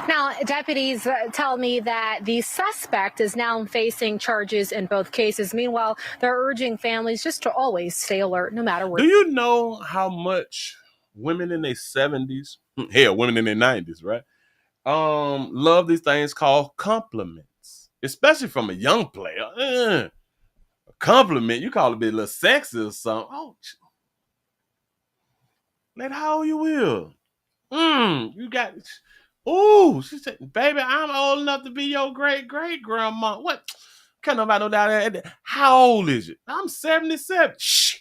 Now, deputies tell me that the suspect is now facing charges in both cases. Meanwhile, they're urging families just to always stay alert no matter where. Do you know how much women in their 70s, hell, women in their 90s, right? Love these things called compliments, especially from a young player. A compliment, you call it a bit a little sexy or something. Oh, let how you will. You got. Ooh, she said, baby, I'm old enough to be your great-great-grandma. What? Can't nobody know down there. How old is it? I'm 77. Shh.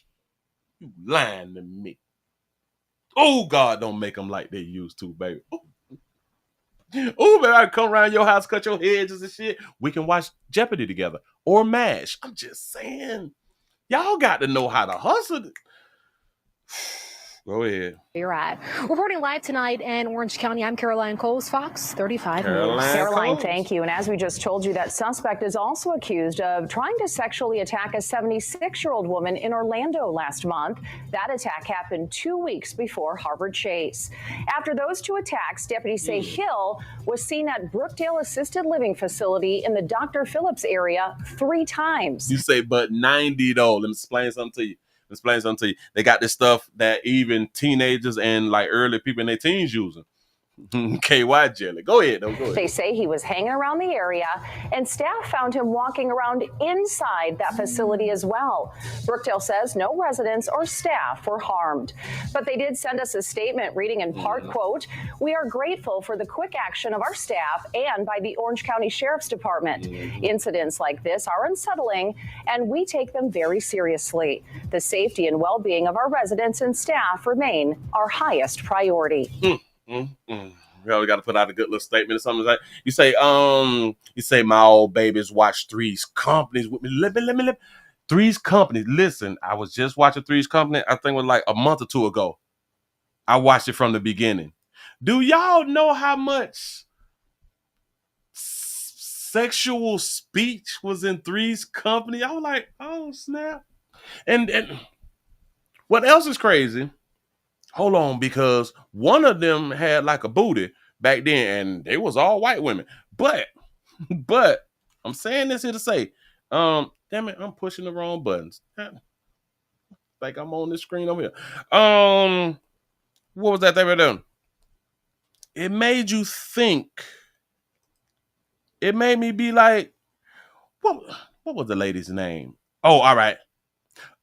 You lying to me. Oh, God, don't make them like they used to, baby. Oh, baby, I can come around your house, cut your hedges and shit. We can watch Jeopardy together or MASH. I'm just saying. Y'all got to know how to hustle. Go ahead. You're right. Reporting live tonight in Orange County, I'm Caroline Coles, Fox 35 News. Caroline, thank you. And as we just told you, that suspect is also accused of trying to sexually attack a 76-year-old woman in Orlando last month. That attack happened 2 weeks before Harbor Chase. After those two attacks, deputies say Hill was seen at Brookdale Assisted Living Facility in the Dr. Phillips area 3 times. You say, but 90 though. Let me explain something to you. They got this stuff that even teenagers and like early people in their teens using. KY jelly. Go ahead, though. Go ahead. They say he was hanging around the area, and staff found him walking around inside that facility as well. Brookdale says no residents or staff were harmed. But they did send us a statement reading in part, quote, "We are grateful for the quick action of our staff and by the Orange County Sheriff's Department. Incidents like this are unsettling, and we take them very seriously. The safety and well-being of our residents and staff remain our highest priority." We always got to put out a good little statement or something like you say my old babies watch Three's Companies with me. Let me. Three's Company. Listen, I was just watching Three's Company. I think it was like a month or two ago. I watched it from the beginning. Do y'all know how much sexual speech was in Three's Company? I was like, oh snap! And what else is crazy? Hold on, because one of them had like a booty back then, and they was all white women. But I'm saying this here to say, damn it, I'm pushing the wrong buttons. Like I'm on this screen over here. What was that they were doing? It made you think. It made me be like, what was the lady's name? Oh, all right.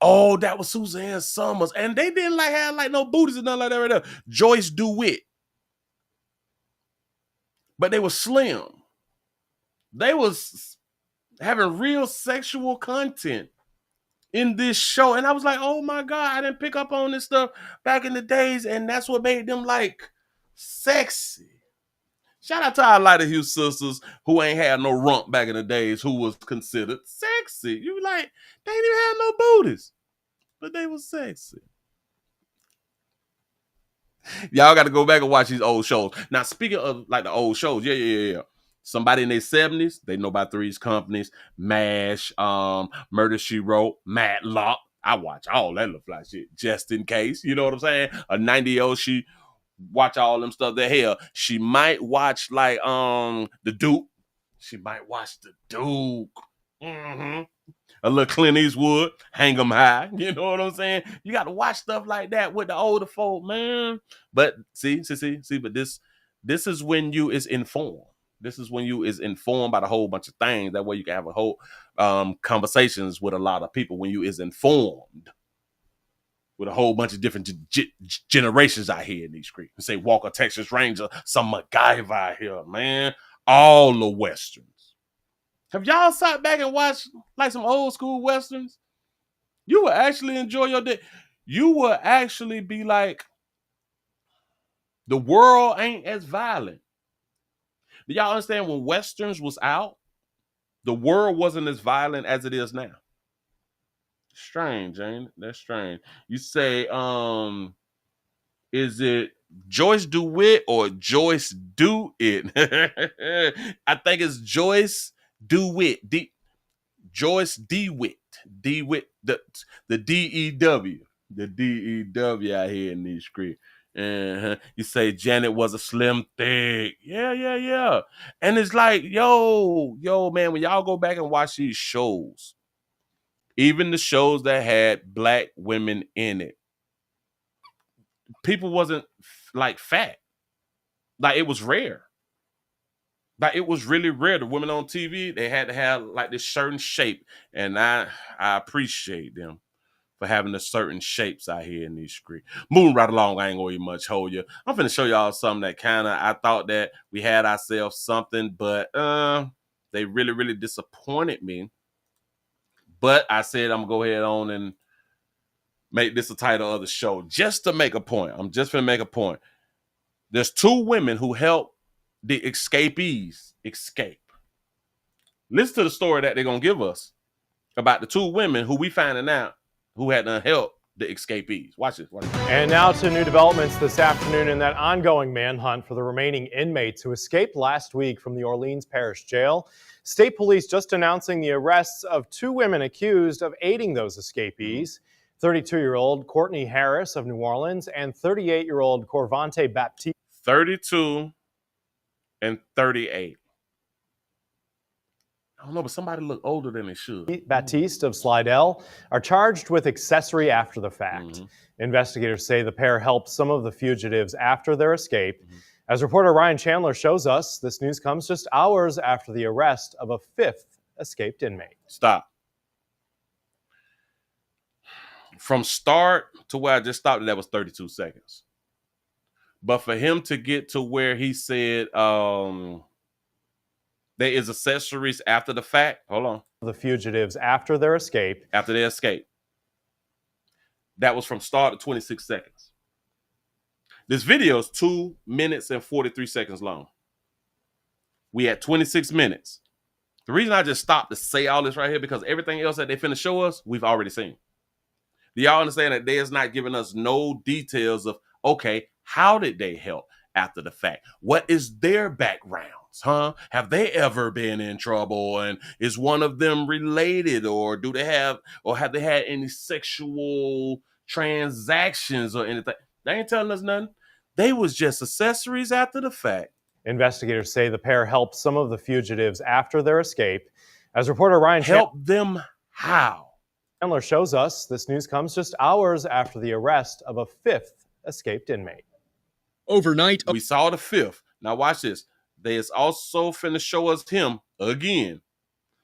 Oh, that was Suzanne Summers. And they didn't like have like no booties and nothing like that right there. Joyce DeWitt. But they were slim. They was having real sexual content in this show. And I was like, oh my God, I didn't pick up on this stuff back in the days. And that's what made them like sexy. Shout out to our Lighter Hugh sisters who ain't had no rump back in the days, who was considered sexy. You like, they didn't even have no booties, but they was sexy. Y'all got to go back and watch these old shows. Now, speaking of like the old shows, yeah. Somebody in their 70s, they know about Three's Companies, MASH, Murder, She Wrote, Matlock. I watch all that little fly shit just in case. You know what I'm saying? A 90-year-old, she watch all them stuff. The hell, she might watch like the Duke. She might watch the Duke. A little Clint Eastwood, Hang 'em High. You know what I'm saying? You got to watch stuff like that with the older folk, man. But see. But this is when you is informed. This is when you is informed about a whole bunch of things. That way you can have a whole conversations with a lot of people when you is informed. With a whole bunch of different generations out here in these streets. Say Walker, Texas Ranger, some MacGyver out here, man. All the Westerns. Have y'all sat back and watched like some old school Westerns? You will actually enjoy your day. You will actually be like, the world ain't as violent. Do y'all understand when Westerns was out, the world wasn't as violent as it is now? Strange, ain't it? That's strange. You say, is it Joyce DeWitt or Joyce Do It? I think it's Joyce DeWitt. Joyce DeWitt. DeWitt. The D-E-W. The D-E-W out here in these streets. You say Janet was a slim thick. Yeah. And it's like, yo, man, when y'all go back and watch these shows, even the shows that had black women in it, people wasn't like fat. Like it was rare. Like it was really rare. The women on TV, they had to have like this certain shape. And I appreciate them for having the certain shapes out here in these streets. Moving right along, I ain't gonna even much hold you. I'm finna show y'all something that kind of, I thought that we had ourselves something, but they really, really disappointed me. But I said I'm gonna go ahead on and make this the title of the show just to make a point. I'm just gonna make a point. There's two women who helped the escapees escape. Listen to the story that they're gonna give us about the two women who we finding out who had to help the escapees. Watch this. And now to new developments this afternoon in that ongoing manhunt for the remaining inmates who escaped last week from the Orleans Parish Jail. State police just announcing the arrests of two women accused of aiding those escapees. 32-year-old Courtney Harris of New Orleans and 38-year-old Corvante Baptiste. 32 and 38. I don't know, but somebody look older than they should. Baptiste of Slidell are charged with accessory after the fact. Investigators say the pair helped some of the fugitives after their escape. As reporter Ryan Chandler shows us, this news comes just hours after the arrest of a fifth escaped inmate. Stop. From start to where I just stopped, that was 32 seconds. But for him to get to where he said there is accessories after the fact, hold on. The fugitives after their escape. After their escape. That was from start to 26 seconds. This video is 2 minutes and 43 seconds long. We had 26 minutes. The reason I just stopped to say all this right here, because everything else that they finna show us, we've already seen. Do y'all understand that they's not giving us no details of, okay, how did they help after the fact? What is their backgrounds, huh? Have they ever been in trouble? And is one of them related? Or do they have, or have they had any sexual transactions or anything? They ain't telling us nothing. They was just accessories after the fact. Investigators say the pair helped some of the fugitives after their escape. As reporter Ryan helped them how? Chandler shows us, this news comes just hours after the arrest of a fifth escaped inmate. Overnight, we saw the fifth. Now watch this. They is also finna show us him again.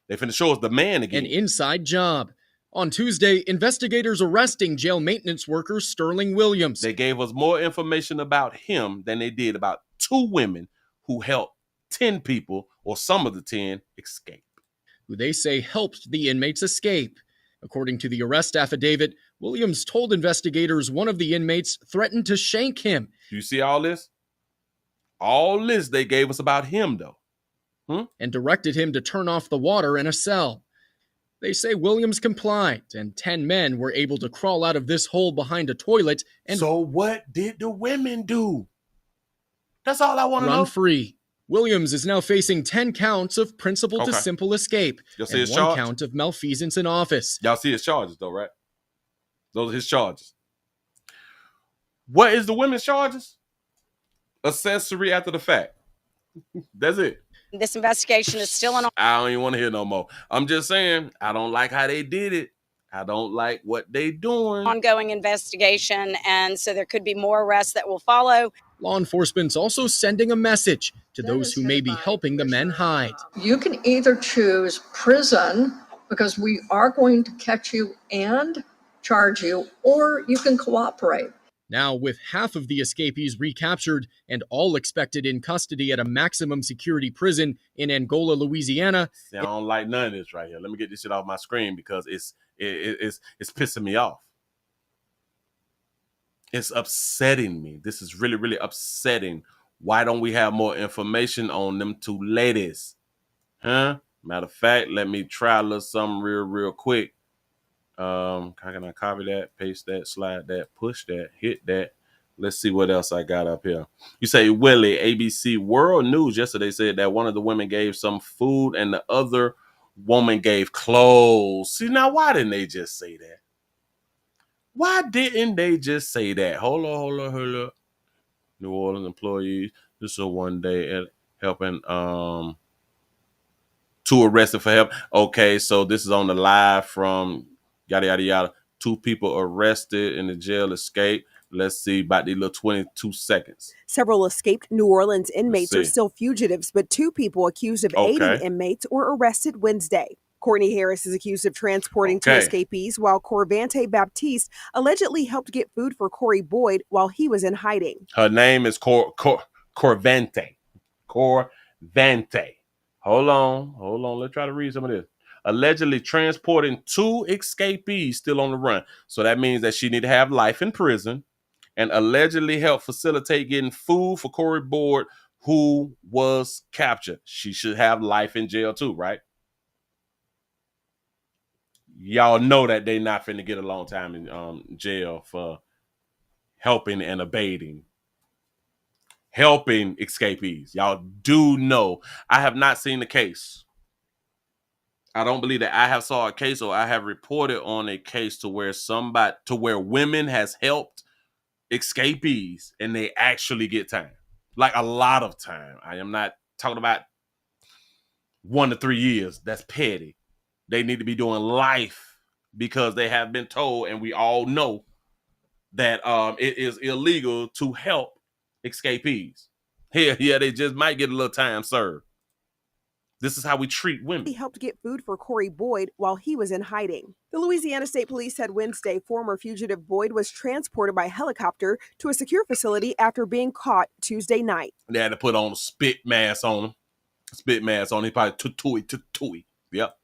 They finna show us the man again. An inside job. On Tuesday, investigators arresting jail maintenance worker Sterling Williams. They gave us more information about him than they did about 2 women who helped 10 people, or some of the 10, escape. Who they say helped the inmates escape. According to the arrest affidavit, Williams told investigators one of the inmates threatened to shank him. You see all this? All this they gave us about him, though. And directed him to turn off the water in a cell. They say Williams complied, and 10 men were able to crawl out of this hole behind a toilet and So what did the women do? That's all I want to know. run free. Williams is now facing 10 counts of principal to simple escape You'll see and his 1 charge? count of malfeasance in office. Y'all see his charges, though, right? Those are his charges. What is the women's charges? Accessory after the fact. That's it. This investigation is still I don't even want to hear no more. I'm just saying, I don't like how they did it. I don't like what they doing. ongoing investigation, and so there could be more arrests that will follow. Law enforcement's also sending a message to those who may be helping the men hide. You can either choose prison, because we are going to catch you and charge you, or you can cooperate. Now, with half of the escapees recaptured and all expected in custody at a maximum security prison in Angola, Louisiana. See, I don't like none of this right here. Let me get this shit off my screen because it's pissing me off. It's upsetting me. This is really, really upsetting. Why don't we have more information on them 2 ladies? Huh? Matter of fact, let me try a little something real quick. How can I copy that, paste that, slide that, push that, hit that? Let's see what else I got up here. You say, Willie, ABC World News yesterday said that one of the women gave some food and the other woman gave clothes. See, now, why didn't they just say that? Why didn't they just say that? Hold on. New Orleans employees, this is a 1 day at helping 2 arrested for help. Okay, so this is on the live from yada, yada, yada. 2 people arrested in the jail escape. Let's see about these little 22 seconds. Several escaped New Orleans inmates are still fugitives, but 2 people accused of aiding inmates were arrested Wednesday. Courtney Harris is accused of transporting 2 escapees, while Corvante Baptiste allegedly helped get food for Corey Boyd while he was in hiding. Her name is Corvante. Corvante. Hold on. Let's try to read some of this. Allegedly transporting 2 escapees still on the run. So that means that she need to have life in prison, and allegedly helped facilitate getting food for Corey Boyd, who was captured. She should have life in jail too, right? Y'all know that they not finna get a long time in jail for helping and abating. Helping escapees. Y'all do know. I have not seen the case. I don't believe that I have saw a case or I have reported on a case to where women has helped escapees and they actually get time. Like a lot of time. I am not talking about 1 to 3 years. That's petty. They need to be doing life because they have been told, and we all know that it is illegal to help escapees. Yeah, they just might get a little time served. This is how we treat women. He helped get food for Corey Boyd while he was in hiding. The Louisiana State Police said Wednesday former fugitive Boyd was transported by helicopter to a secure facility after being caught Tuesday night. They had to put on a spit mask on him. He probably tutui. Yep.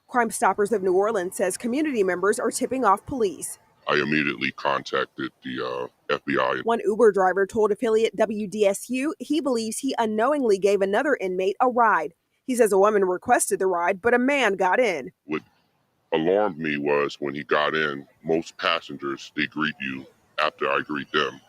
Crime Stoppers of New Orleans says community members are tipping off police. I immediately contacted the FBI. One Uber driver told affiliate WDSU he believes he unknowingly gave another inmate a ride. He says a woman requested the ride, but a man got in. What alarmed me was when he got in, most passengers, they greet you after I greet them.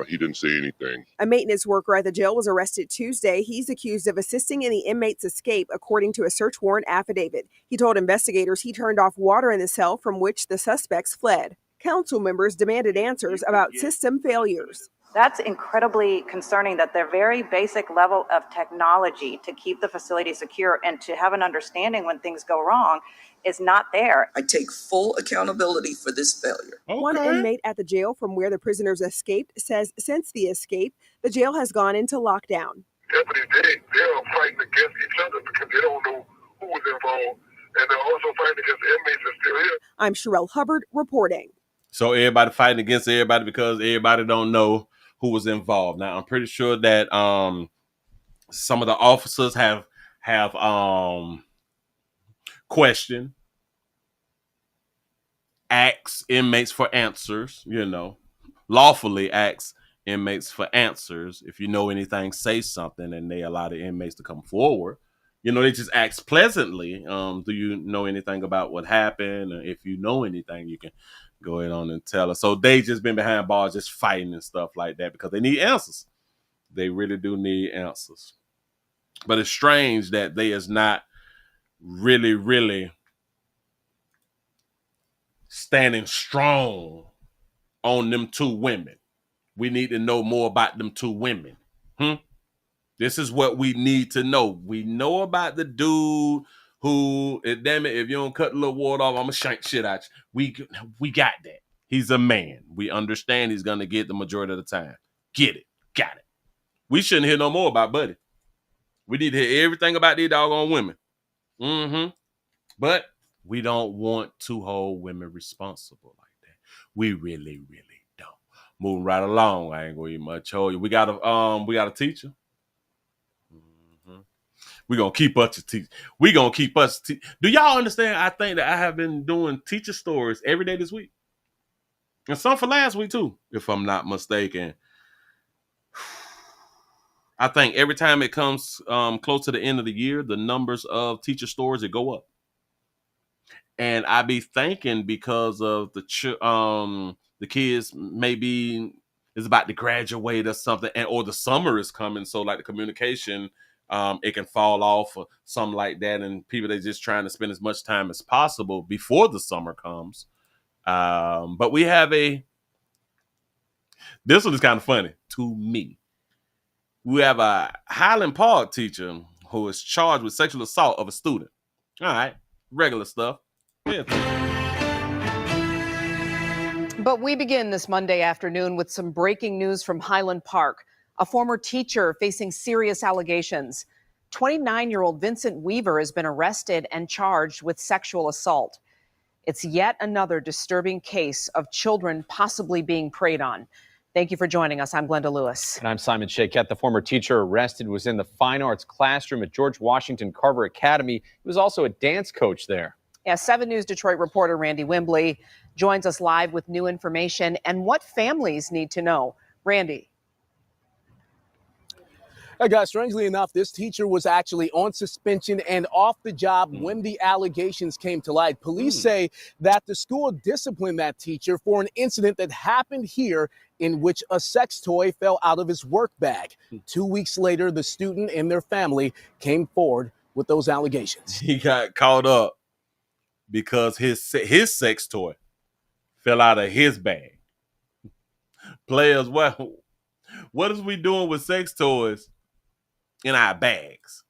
He didn't say anything. A maintenance worker at the jail was arrested Tuesday. He's accused of assisting in the inmate's escape, according to a search warrant affidavit. He told investigators he turned off water in the cell from which the suspects fled. Council members demanded answers about system failures. That's incredibly concerning that their very basic level of technology to keep the facility secure and to have an understanding when things go wrong is not there. I take full accountability for this failure. One inmate at the jail from where the prisoners escaped says since the escape, the jail has gone into lockdown. Deputies, they're fighting against each other because they don't know who was involved, and they're also fighting against the inmates that are still here. I'm Sherelle Hubbard reporting. So everybody fighting against everybody because everybody don't know who was involved. Now I'm pretty sure that some of the officers have questioned, asked inmates for answers, lawfully asked inmates for answers. If you know anything, say something, and they allow the inmates to come forward. They just ask pleasantly, do you know anything about what happened? Or if you know anything, you can go ahead on and tell us. So they just been behind bars just fighting and stuff like that because they need answers. They really do need answers. But it's strange that they is not really, really standing strong on them two women. We need to know more about them two women. This is what we need to know. We know about the dude who, damn it, if you don't cut a little water off, I'm going to shank shit at you. We got that. He's a man. We understand he's going to get the majority of the time. Get it. Got it. We shouldn't hear no more about Buddy. We need to hear everything about these doggone women. But we don't want to hold women responsible like that. We really, really don't. Moving right along. I ain't going to even much hold you. We got a teacher. We're going to keep us teaching. We're going to keep us Do y'all understand? I think that I have been doing teacher stories every day this week. And some for last week too, if I'm not mistaken. I think every time it comes close to the end of the year, the numbers of teacher stories, it go up. And I be thinking because of the kids maybe is about to graduate or something, or the summer is coming. So like the communication, it can fall off or something like that. And people, they're just trying to spend as much time as possible before the summer comes. But we have this one is kind of funny to me. We have a Highland Park teacher who is charged with sexual assault of a student. All right, regular stuff. Yeah. But we begin this Monday afternoon with some breaking news from Highland Park. A former teacher facing serious allegations. 29-year-old Vincent Weaver has been arrested and charged with sexual assault. It's yet another disturbing case of children possibly being preyed on. Thank you for joining us. I'm Glenda Lewis. And I'm Simon Shaquette. The former teacher arrested was in the fine arts classroom at George Washington Carver Academy. He was also a dance coach there. Yeah, 7 News Detroit reporter Randy Wimbley joins us live with new information and what families need to know. Randy. Hey guys, strangely enough, this teacher was actually on suspension and off the job when the allegations came to light. Police say that the school disciplined that teacher for an incident that happened here in which a sex toy fell out of his work bag. 2 weeks later, the student and their family came forward with those allegations. He got caught up because his sex toy fell out of his bag. Players, what is we doing with sex toys in our bags?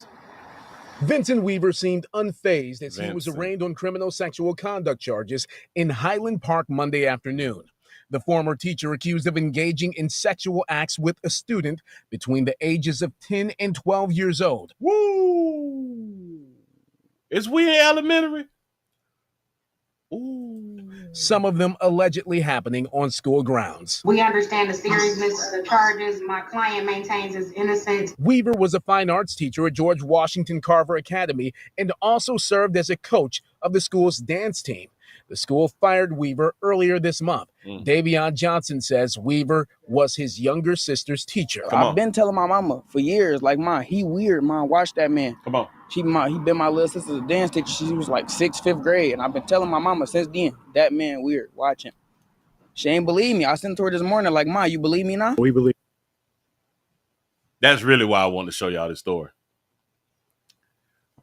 Vincent Weaver seemed unfazed as he was arraigned on criminal sexual conduct charges in Highland Park Monday afternoon. The former teacher accused of engaging in sexual acts with a student between the ages of 10 and 12 years old. Woo! Is we in elementary? Some of them allegedly happening on school grounds. We understand the seriousness of the charges. My client maintains his innocence. Weaver was a fine arts teacher at George Washington Carver Academy and also served as a coach of the school's dance team. The school fired Weaver earlier this month. Davion Johnson says Weaver was his younger sister's teacher. I've been telling my mama for years, like, Mom, he weird, Mom, watch that man. Come on. He been my little sister's dance teacher. She was like 6th, 5th grade. And I've been telling my mama since then, that man weird, watch him. She ain't believe me. I sent it to her this morning, like, Ma, you believe me now? We believe. That's really why I wanted to show y'all this story.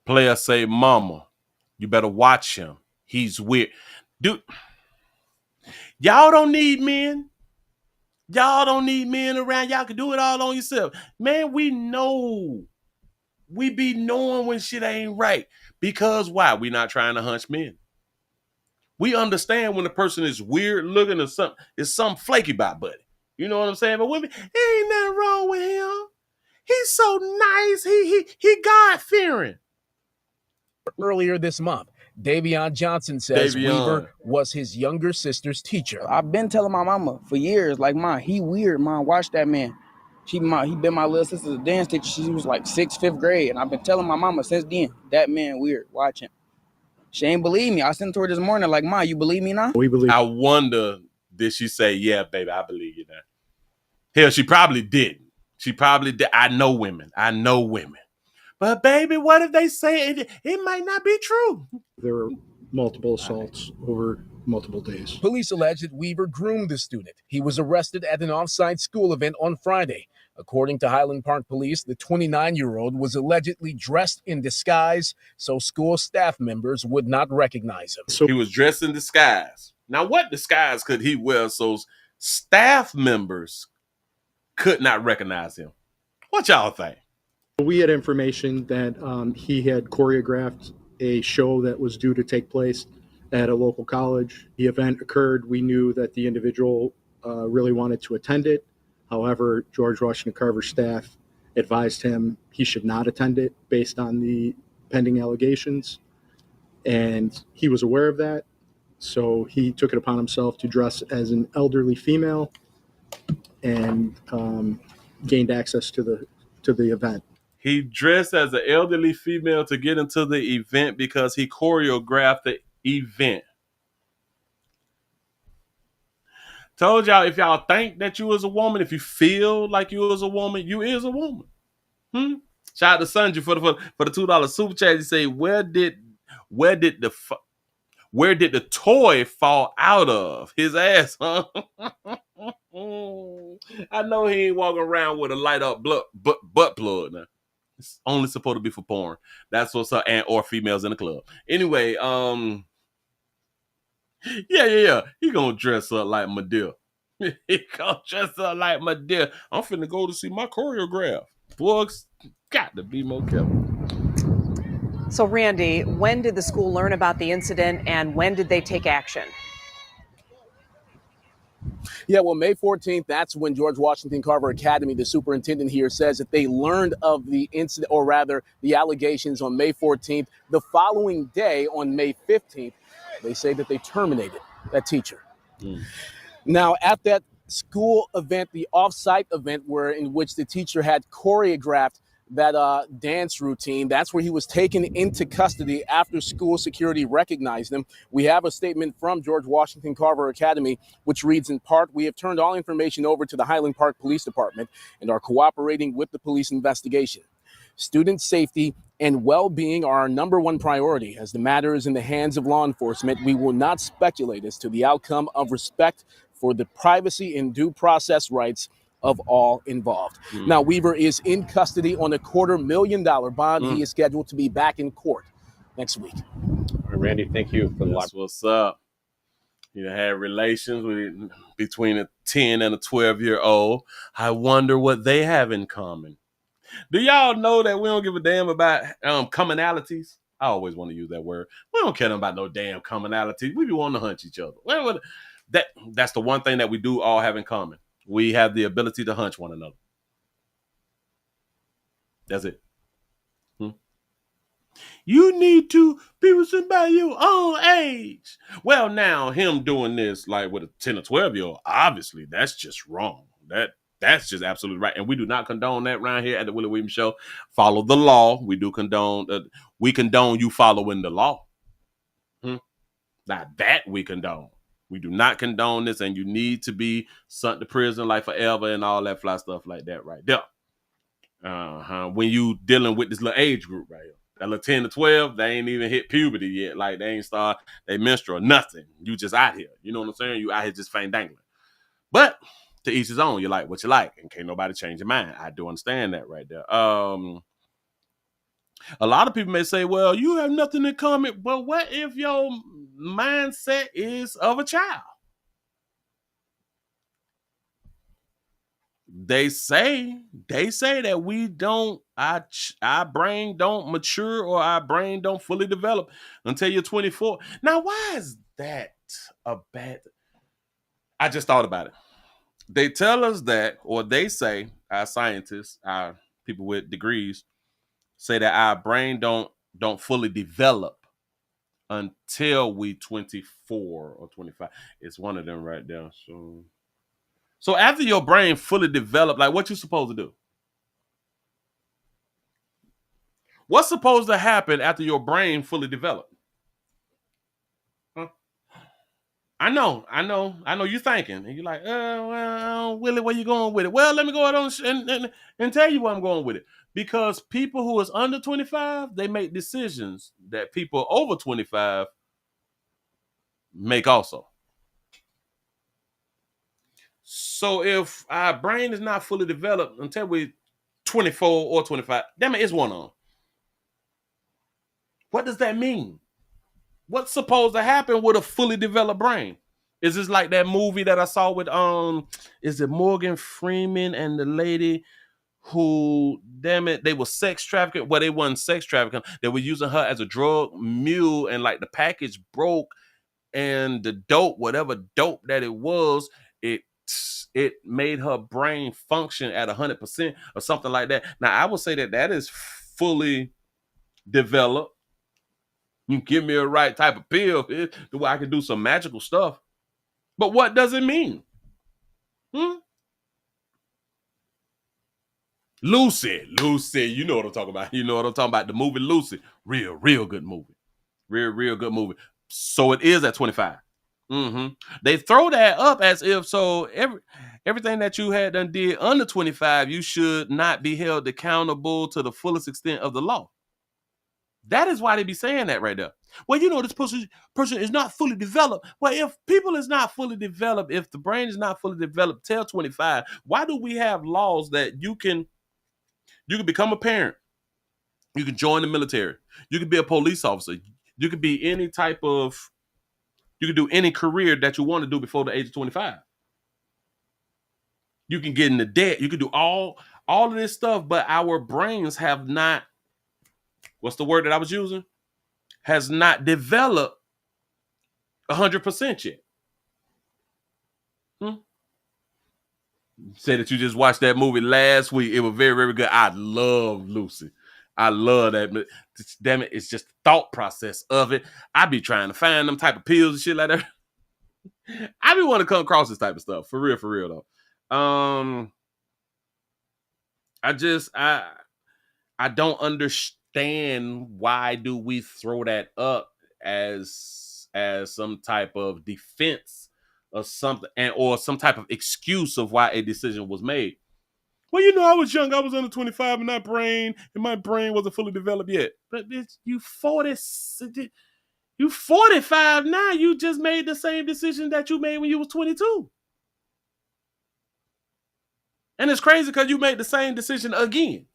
Player say, Mama, you better watch him. He's weird. Dude, y'all don't need men. Y'all don't need men around. Y'all can do it all on yourself. Man, we know. We be knowing when shit ain't right. Because why? We not trying to hunch men. We understand when a person is weird looking or something. It's something flaky about Buddy. You know what I'm saying? But women, ain't nothing wrong with him. He's so nice. He God-fearing. Earlier this month, Davion Johnson says Weaver was his younger sister's teacher. I've been telling my mama for years, like, Ma, he weird, Ma, watch that man. He been my little sister's dance teacher. She was like 6th, 5th grade. And I've been telling my mama since then, that man weird, watch him. She ain't believe me. I sent her this morning like, Ma, you believe me now? We believe. I wonder, did she say, yeah, baby, I believe you now? Hell, she probably didn't. She probably did. I know women. But baby, what if they say it might not be true? There were multiple assaults over multiple days. Police allege that Weaver groomed the student. He was arrested at an off-site school event on Friday. According to Highland Park Police, the 29-year-old was allegedly dressed in disguise so school staff members would not recognize him. So he was dressed in disguise. Now, what disguise could he wear so staff members could not recognize him? What y'all think? We had information that he had choreographed a show that was due to take place at a local college. The event occurred. We knew that the individual really wanted to attend it. However, George Washington Carver staff advised him he should not attend it based on the pending allegations. And he was aware of that. So he took it upon himself to dress as an elderly female and gained access to the event. He dressed as an elderly female to get into the event because he choreographed the event. Told y'all, if y'all think that you was a woman, if you feel like you was a woman, you is a woman. Shout out to Sanju for the $2 super chat. He say, where did the toy fall out of his ass? Huh? I know he ain't walking around with a light up butt plug now. It's only supposed to be for porn. That's what's up, and or females in the club. Anyway, yeah. He gonna dress up like Madea. I'm finna go to see my choreograph. Books got to be more careful. So, Randy, when did the school learn about the incident and when did they take action? Yeah, well, May 14th, that's when George Washington Carver Academy, the superintendent here, says that they learned of the incident, or rather the allegations, on May 14th. The following day, on May 15th, they say that they terminated that teacher. Now, at that school event, the off-site event in which the teacher had choreographed that dance routine, that's where he was taken into custody after school security recognized him. We have a statement from George Washington Carver Academy, which reads in part, "We have turned all information over to the Highland Park Police Department and are cooperating with the police investigation. Student safety and well-being are our number one priority. As the matter is in the hands of law enforcement, we will not speculate as to the outcome of respect for the privacy and due process rights of all involved." Now, Weaver is in custody on a $250,000 bond. He is scheduled to be back in court next week. All right, Randy, thank you for the That's what's up. You had relations between a 10 and a 12-year-old. I wonder what they have in common. Do y'all know that we don't give a damn about commonalities? I always want to use that word. We don't care about no damn commonalities. We be wanting to hunch each other. That's the one thing that we do all have in common. We have the ability to hunch one another. That's it. You need to be with somebody your own age. Well, now him doing this like with a 10 or 12-year-old, obviously that's just wrong. That's just absolutely right. And we do not condone that around here at the Willie Williams Show. Follow the law. We do condone, we condone you following the law. Now that we condone. We do not condone this, and you need to be sent to prison like forever and all that fly stuff like that right there. When you dealing with this little age group right here. That little 10 to 12, they ain't even hit puberty yet. Like they ain't start they menstrual, nothing. You just out here. You know what I'm saying? You out here just faint dangling. But to each his own. You like what you like, and can't nobody change your mind. I do understand that right there. A lot of people may say, well, you have nothing in common. But what if your mindset is of a child? They say that we don't, our brain don't mature or our brain don't fully develop until you're 24. Now, why is that a bad? I just thought about it. They tell us that, or they say, our scientists, our people with degrees, say that our brain don't fully develop until we 24 or 25. It's one of them right there. So after your brain fully developed, like what you supposed to do? What's supposed to happen after your brain fully developed? Huh? I know you're thinking. And you're like, well, Willie, where you going with it? Well, let me go ahead and tell you where I'm going with it. Because people who is under 25, they make decisions that people over 25 make also. So if our brain is not fully developed until we're 24 or 25, damn it, it's one on. What does that mean? What's supposed to happen with a fully developed brain? Is this like that movie that I saw with is it Morgan Freeman and the lady who, damn it, they were sex trafficking? Well, they weren't sex trafficking. They were using her as a drug mule, and like the package broke, and the dope, whatever dope that it was, it made her brain function at 100% or something like that. Now, I would say that is fully developed. You give me a right type of pill, the way I can do some magical stuff. But what does it mean? Lucy, you know what I'm talking about. You know what I'm talking about. The movie Lucy. Real good movie. Real good movie. So it is at 25. They throw that up as if so everything that you had done did under 25, you should not be held accountable to the fullest extent of the law. That is why they be saying that right there. Well, you know, this person is not fully developed. Well, if people is not fully developed, if the brain is not fully developed till 25, why do we have laws that you can become a parent, you can join the military, you can be a police officer, you could be any type of, you can do any career that you want to do before the age of 25. You can get into debt, you can do all of this stuff, but our brains have not, what's the word that I was using? Has not developed 100% yet. Say that you just watched that movie last week. It was very, very good. I love Lucy. I love that. Damn it, it's just the thought process of it. I be trying to find them type of pills and shit like that. I be wanting to come across this type of stuff. For real though. I don't understand why do we throw that up as some type of defense or something, or some type of excuse of why a decision was made. Well, you know, I was young. I was under 25 and my brain wasn't fully developed yet. But bitch, you 45 now. You just made the same decision that you made when you was 22. And it's crazy because you made the same decision again.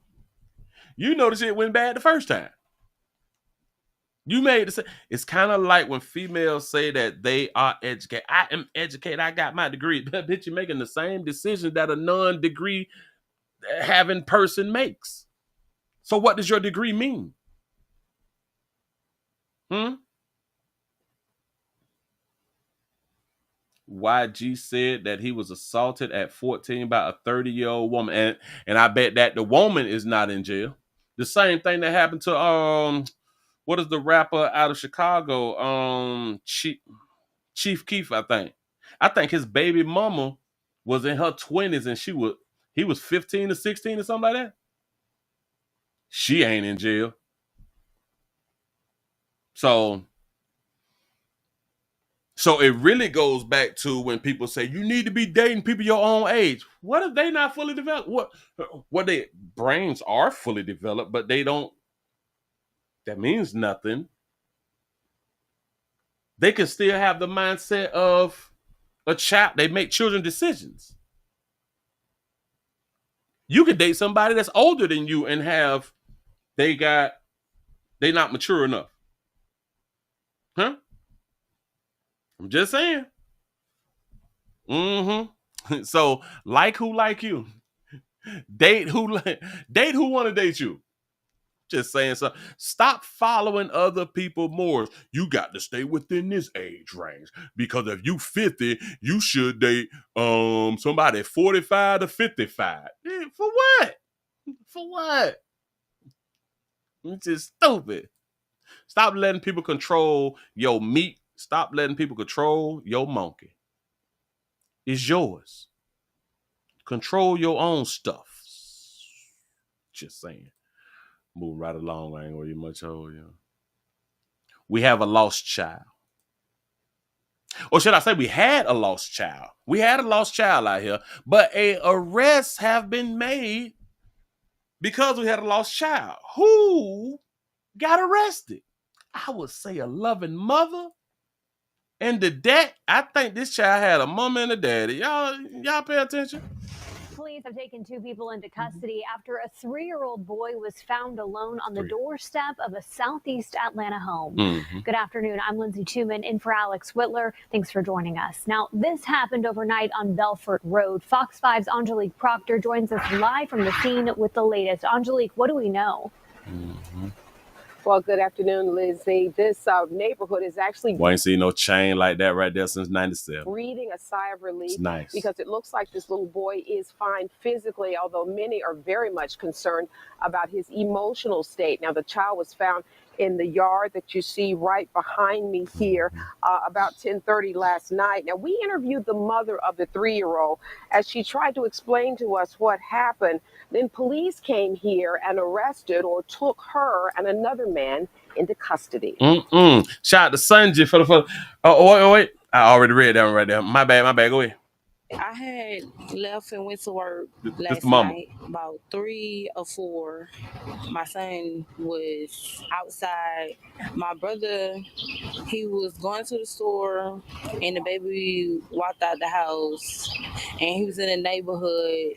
You know the shit went bad the first time. You made the same. It's kind of like when females say that they are educated. I am educated. I got my degree. But bitch, you're making the same decision that a non-degree having person makes. So what does your degree mean? YG said that he was assaulted at 14 by a 30-year-old woman. And I bet that the woman is not in jail. The same thing that happened to what is the rapper out of Chicago? Chief Keef, I think. I think his baby mama was in her 20s and he was 15 or 16 or something like that. She ain't in jail. So it really goes back to when people say you need to be dating people your own age. What if they not fully developed? What their brains are fully developed, but they don't. That means nothing. They can still have the mindset of a child. They make children decisions. You can date somebody that's older than you and they not mature enough. Huh? I'm just saying. So like who like you. Date who want to date you. Just saying something. Stop following other people more. You got to stay within this age range. Because if you 50, you should date somebody 45 to 55. For what? For what? It's just stupid. Stop letting people control your meat. Stop letting people control your monkey. It's yours. Control your own stuff. Just saying. Moving right along. I ain't gonna get much over you. We have a lost child. Or should I say we had a lost child? We had a lost child out here, but arrests have been made because we had a lost child. Who got arrested? I would say a loving mother and the dad. I think this child had a mama and a daddy. Y'all pay attention. Police have taken 2 people into custody after a 3-year-old boy was found alone on the doorstep of a southeast Atlanta home. Good afternoon. I'm Lindsay Tuman in for Alex Whitler. Thanks for joining us. Now, this happened overnight on Belfort Road. Fox 5's Angelique Proctor joins us live from the scene with the latest. Angelique, what do we know? Well, good afternoon, Lizzie. This neighborhood is actually... We ain't seen no chain like that right there since 97. Breathing a sigh of relief. It's nice. Because it looks like this little boy is fine physically, although many are very much concerned about his emotional state. Now, the child was found in the yard that you see right behind me here about 10:30 last night. Now, we interviewed the mother of the 3-year-old as she tried to explain to us what happened. Then police came here and arrested or took her and another man into custody. Shout out to Sanji for the... Oh, wait. I already read that one right there. My bad. Go ahead. I had left and went to work This last mama. night about 3 or 4. My son was outside. My brother, he was going to the store, and the baby walked out the house, and he was in the neighborhood.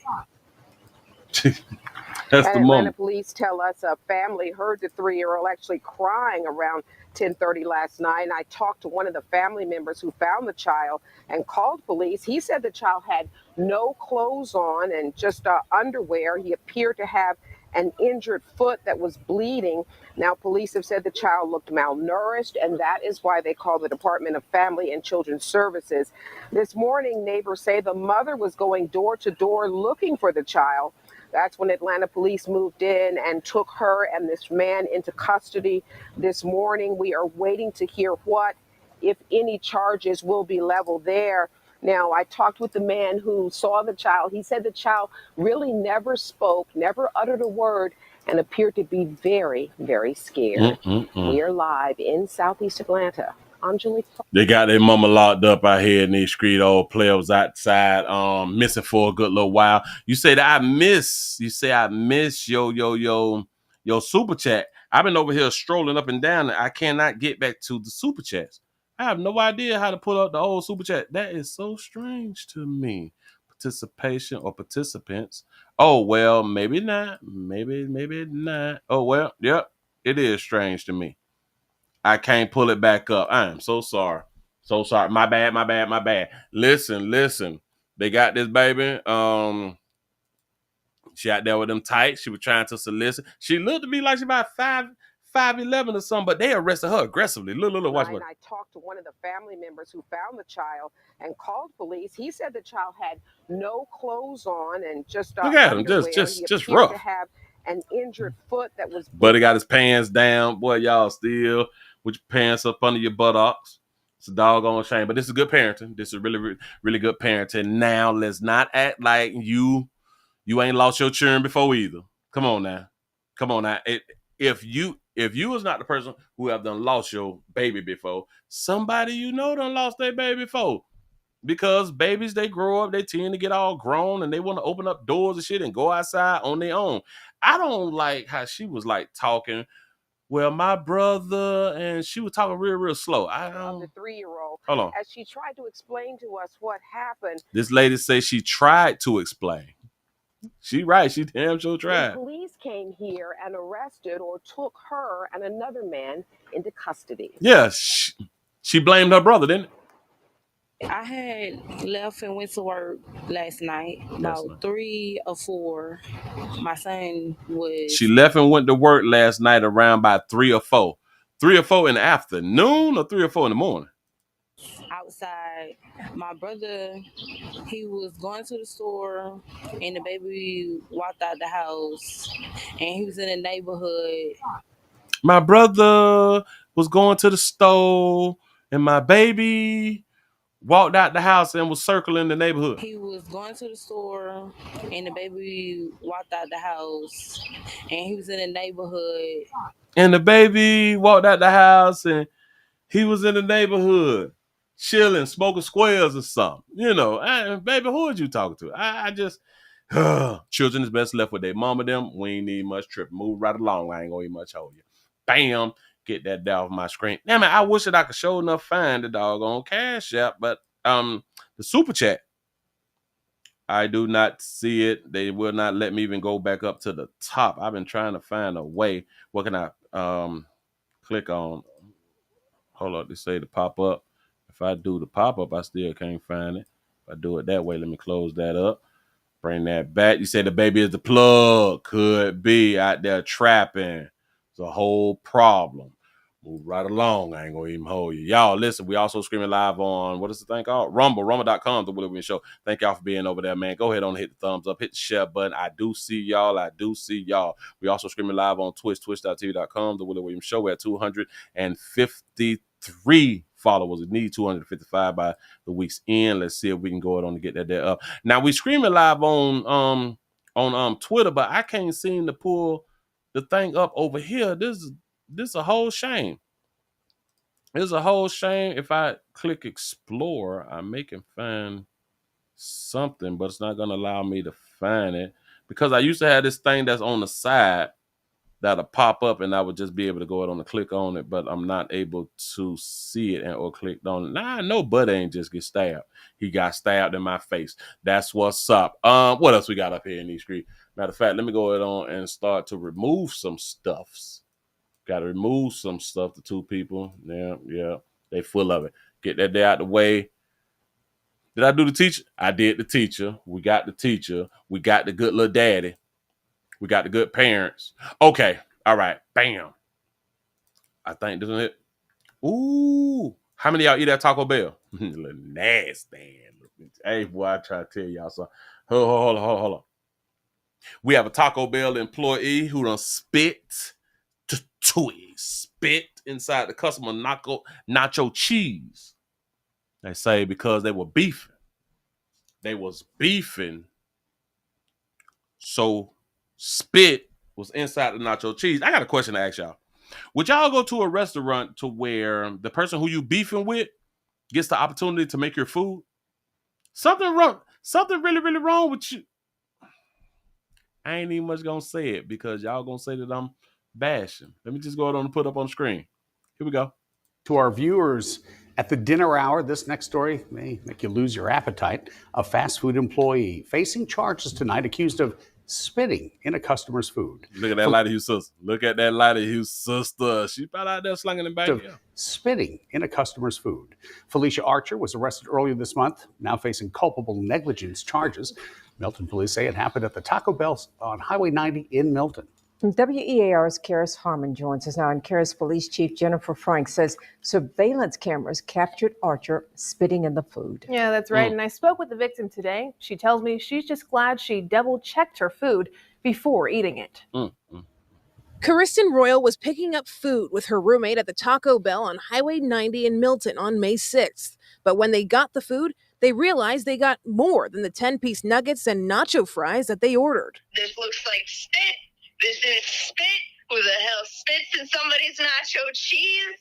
That's and the Atlanta moment. police tell us a family heard the 3-year-old actually crying around 10:30 last night. And I talked to one of the family members who found the child and called police. He said the child had no clothes on and just underwear. He appeared to have an injured foot that was bleeding. Now, police have said the child looked malnourished, and that is why they called the Department of Family and Children's Services. This morning, neighbors say the mother was going door to door looking for the child. That's when Atlanta police moved in and took her and this man into custody this morning. We are waiting to hear what, if any, charges will be leveled there. Now, I talked with the man who saw the child. He said the child really never spoke, never uttered a word, and appeared to be very, very scared. We are live in Southeast Atlanta. Angelique. They got their mama locked up out here in these street. Old player was outside, missing for a good little while. You say that I miss your super chat. I've been over here strolling up and down. I cannot get back to the super chats. I have no idea how to pull up the old super chat. That is so strange to me. Participation or participants. Oh, well, maybe not. Maybe not. Oh, well, yep. It is strange to me. I can't pull it back up. I am so sorry. So sorry. My bad. Listen. They got this baby. She out there with them tights. She was trying to solicit. She looked to me like she about 5'11" or something, but they arrested her aggressively. Look, watch what. I talked to one of the family members who found the child and called police. He said the child had no clothes on and just look at him, underwear. just He rough. appeared to have an injured foot that was. But he got his pants down. Boy, y'all still with your pants up under your buttocks. It's a doggone shame. But this is good parenting. This is really, really good parenting. Now, let's not act like you ain't lost your children before either. Come on now. If you was not the person who have done lost your baby before, somebody you know done lost their baby before. Because babies, they grow up, they tend to get all grown and they want to open up doors and shit and go outside on their own. I don't like how she was like talking. Well, my brother, and she was talking real, real slow. The 3-year-old. Hold on. As she tried to explain to us what happened. This lady says she tried to explain. She right. She damn sure tried. Police came here and arrested or took her and another man into custody. Yeah, she blamed her brother, didn't it? I had left and went to work last night about 3 or 4. My son was... She left and went to work last night around by 3 or 4. 3 or 4 in the afternoon or 3 or 4 in the morning? Outside. My brother, he was going to the store, and the baby walked out the house, and he was in the neighborhood. My brother was going to the store and my baby walked out the house and was circling the neighborhood. He was going to the store and the baby walked out the house and he was in the neighborhood. And the baby walked out the house and he was in the neighborhood chilling, smoking squares or something. You know, baby, who are you talking to? I just, children is best left with their mama them. We ain't need much trip. Move right along. I ain't gonna eat much hold you. Bam. Get that down off my screen. Damn it, I wish that I could show enough find the doggone Cash App, but the super chat, I do not see it. They will not let me even go back up to the top. I've been trying to find a way. What can I click on? Hold up, they say the pop up. If I do the pop up, I still can't find it. If I do it that way, let me close that up. Bring that back. You say the baby is the plug. Could be out there trapping. It's a whole problem. Move right along. I ain't gonna even hold you. Y'all, listen, we also streaming live on, what is the thing called? Rumble.com, the Willie Williams Show. Thank y'all for being over there, man. Go ahead on and hit the thumbs up, hit the share button. I do see y'all. We also streaming live on Twitch, twitch.tv.com, the Willie Williams Show. We're at 253 followers. We need 255 by the week's end. Let's see if we can go ahead on to get that there up. Now, we streaming live on Twitter, but I can't seem to pull the thing up over here. This is a whole shame. It's a whole shame. If I click explore, I may can find something, but it's not going to allow me to find it because I used to have this thing that's on the side that'll pop up and I would just be able to go ahead on and click on it, but I'm not able to see it or clicked on it. Nah, no Buddy ain't just get stabbed. He got stabbed in my face. That's what's up. What else we got up here in these streets? Matter of fact, let me go ahead on and start to remove some stuffs. Got to remove some stuff. The two people. Yeah. They full of it. Get that day out the way. Did I do the teacher? I did the teacher. We got the teacher. We got the good little daddy. We got the good parents. Okay. All right. Bam. I think this is it. Ooh. How many of y'all eat at Taco Bell? Nasty. Hey, boy, I try to tell y'all something. Hold on. We have a Taco Bell employee who done spit inside the customer nacho cheese. They say because they were beefing. They was beefing. So spit was inside the nacho cheese. I got a question to ask y'all. Would y'all go to a restaurant to where the person who you beefing with gets the opportunity to make your food? Something wrong. Something really, really wrong with you. I ain't even much gonna say it because y'all gonna say that I'm bashing. Let me just go ahead and put up on the screen. Here we go. To our viewers, at the dinner hour, this next story may make you lose your appetite. A fast food employee facing charges tonight accused of spitting in a customer's food. Look at that light of you sister. Look at that light of you sister. She probably out there slinging it back here. Spitting in a customer's food. Felicia Archer was arrested earlier this month, now facing culpable negligence charges. Milton police say it happened at the Taco Bell on Highway 90 in Milton. WEAR's Karis Harmon joins us now, and Karis Police Chief Jennifer Frank says surveillance cameras captured Archer spitting in the food. Yeah, that's right. And I spoke with the victim today. She tells me she's just glad she double-checked her food before eating it. Kristen Royal was picking up food with her roommate at the Taco Bell on Highway 90 in Milton on May 6th. But when they got the food, they realized they got more than the 10-piece nuggets and nacho fries that they ordered. This looks like spit. This is spit. Who the hell spits in somebody's nacho cheese?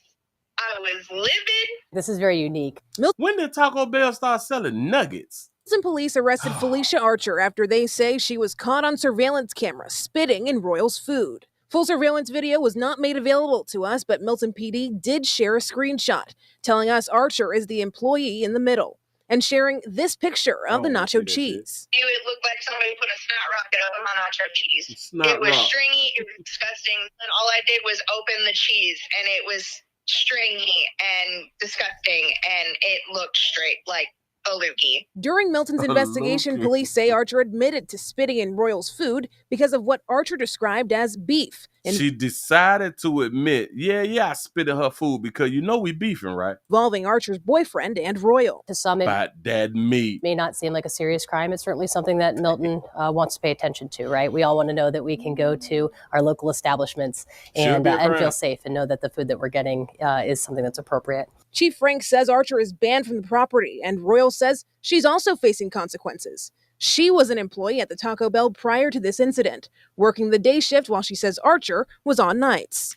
I was livid. This is very unique. When did Taco Bell start selling nuggets? Milton police arrested Felicia Archer after they say she was caught on surveillance camera spitting in Royal's food. Full surveillance video was not made available to us, but Milton PD did share a screenshot telling us Archer is the employee in the middle and sharing this picture of the nacho cheese. It looked like somebody put a snot rocket on my nacho cheese. It was stringy, it was disgusting, and all I did was open the cheese, and it was stringy and disgusting, and it looked straight like a loogie. During Milton's investigation, police say Archer admitted to spitting in Royal's food because of what Archer described as beef. She decided to admit, I spit in her food because we beefing, right? Involving Archer's boyfriend and Royal. To some, it About that meat. may not seem like a serious crime. It's certainly something that Milton wants to pay attention to, right? We all want to know that we can go to our local establishments and feel safe and know that the food that we're getting is something that's appropriate. Chief Frank says Archer is banned from the property, and Royal says she's also facing consequences. She was an employee at the Taco Bell prior to this incident, working the day shift while she says Archer was on nights.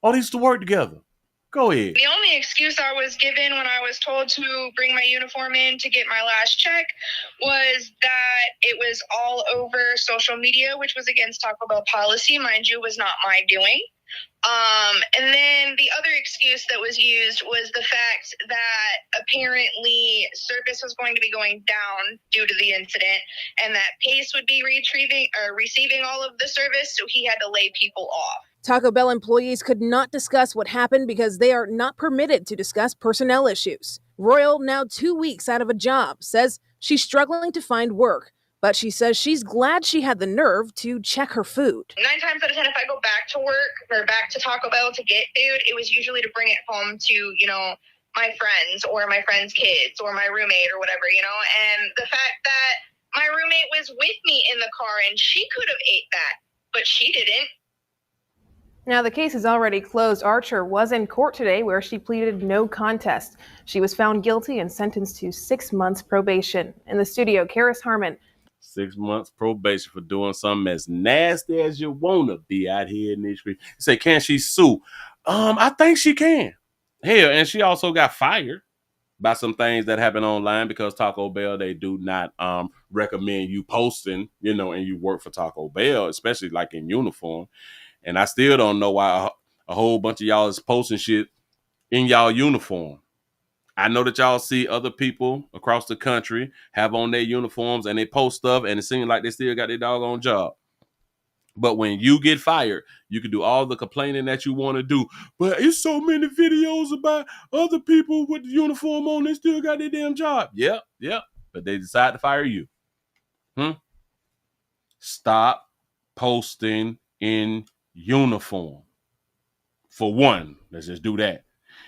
All these to work together. Go ahead. The only excuse I was given when I was told to bring my uniform in to get my last check was that it was all over social media, which was against Taco Bell policy. Mind you, was not my doing. And then the other excuse that was used was the fact that apparently service was going to be going down due to the incident, and that Pace would be receiving all of the service, so he had to lay people off. Taco Bell employees could not discuss what happened because they are not permitted to discuss personnel issues. Royal, now 2 weeks out of a job, says she's struggling to find work, but she says she's glad she had the nerve to check her food. 9 times out of 10, if I go back to work or back to Taco Bell to get food, it was usually to bring it home to, my friends or my friends' kids or my roommate or whatever, and the fact that my roommate was with me in the car and she could have ate that, but she didn't. Now, the case is already closed. Archer was in court today where she pleaded no contest. She was found guilty and sentenced to 6 months probation. In the studio, Karis Harmon. 6 months probation for doing something as nasty as you want to be out here in these streets. You say, can she sue? I think she can. Hell, and she also got fired by some things that happen online because Taco Bell, they do not recommend you posting, and you work for Taco Bell, especially like in uniform. And I still don't know why a whole bunch of y'all is posting shit in y'all uniform. I know that y'all see other people across the country have on their uniforms and they post stuff and it seems like they still got their doggone job. But when you get fired, you can do all the complaining that you want to do. But it's so many videos about other people with the uniform on, they still got their damn job. Yep. But they decide to fire you. Stop posting in uniform. For one, let's just do that.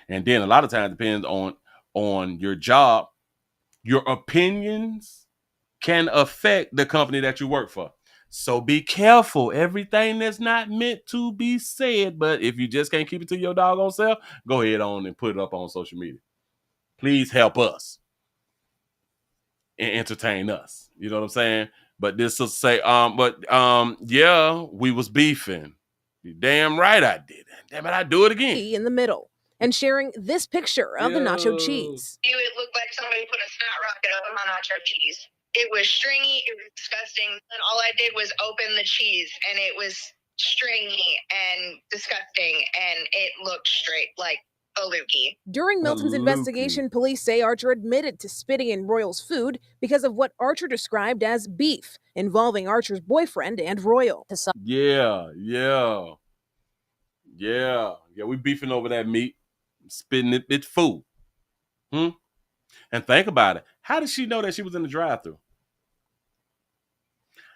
And then a lot of times it depends on your job. Your opinions can affect the company that you work for. So be careful. Everything that's not meant to be said, but if you just can't keep it to your doggone self, go ahead on and put it up on social media. Please help us and entertain us. You know what I'm saying? But this will say, we was beefing. You damn right I did. Damn it, I do it again. In the middle and sharing this picture of the nacho cheese. It looked like somebody put a snot rocket on my nacho cheese. It was stringy, it was disgusting, and all I did was open the cheese, and it was stringy and disgusting, and it looked straight like a loogie. During Milton's investigation, police say Archer admitted to spitting in Royal's food because of what Archer described as beef involving Archer's boyfriend and Royal. Yeah, we beefing over that meat, spitting it's food. And think about it. How did she know that she was in the drive-thru?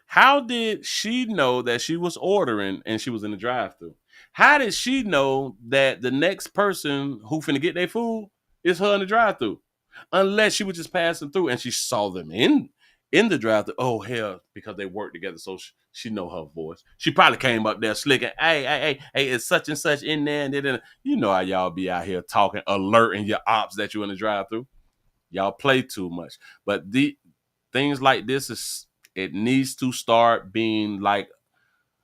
How did she know that she was ordering and she was in the drive-thru? How did she know that the next person who finna get their food is her in the drive-thru? Unless she was just passing through and she saw them in the drive-thru. Oh, hell, because they work together, so she know her voice. She probably came up there slicking, hey, it's such and such in there. And you know how y'all be out here talking, alerting your ops that you're in the drive-thru. Y'all play too much. But the things like this, it needs to start being like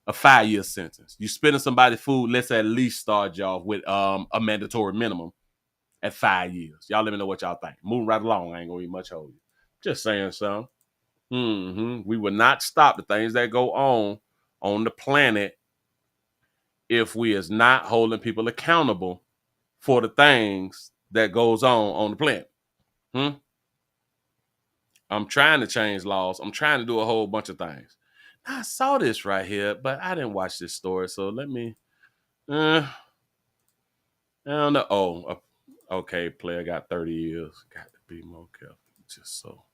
a 5-year sentence. You spitting somebody's food, let's at least start y'all with a mandatory minimum at 5 years. Y'all let me know what y'all think. Moving right along, I ain't gonna eat much hold you. Just saying something. We will not stop the things that go on the planet if we is not holding people accountable for the things that goes on the planet. I'm trying to change laws. I'm trying to do a whole bunch of things. I saw this right here, but I didn't watch this story. So let me, I don't know. Oh, okay. Player got 30 years. Got to be more careful. Just so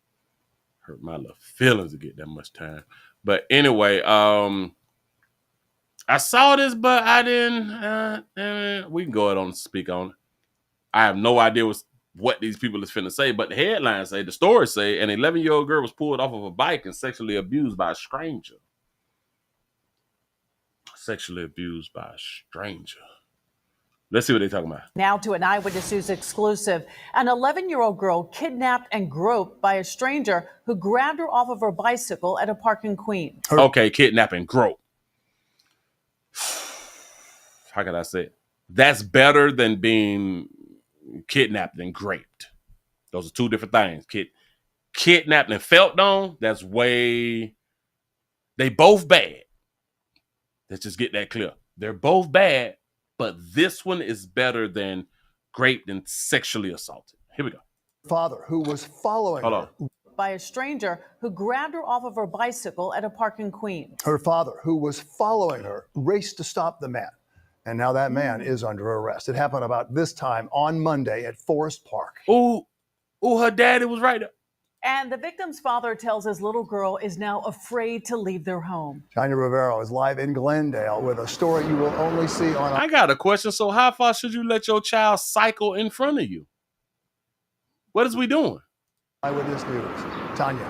hurt my little feelings to get that much time. But anyway, I saw this, but I didn't. We can go ahead on and speak on it. I have no idea what these people is finna say, but the headlines say, the story say, an 11-year-old girl was pulled off of a bike and sexually abused by a stranger. Sexually abused by a stranger. Let's see what they're talking about. Now to an Eyewitness News exclusive. An 11-year-old girl kidnapped and groped by a stranger who grabbed her off of her bicycle at a park in Queens. Okay, kidnap and grope. How can I say it? That's better than being kidnapped and raped. Those are two different things. Kidnapped and felt on, that's way... They both bad. Let's just get that clear. They're both bad, but this one is better than raped and sexually assaulted. Here we go. Father who was following her. By a stranger who grabbed her off of her bicycle at a park in Queens. Her father who was following her raced to stop the man. And now that man is under arrest. It happened about this time on Monday at Forest Park. Ooh, her daddy was right there. And the victim's father tells his little girl is now afraid to leave their home. Tanya Rivero is live in Glendale with a story you will only see on... I got a question. So how far should you let your child cycle in front of you? What is we doing? Eyewitness News. Tanya.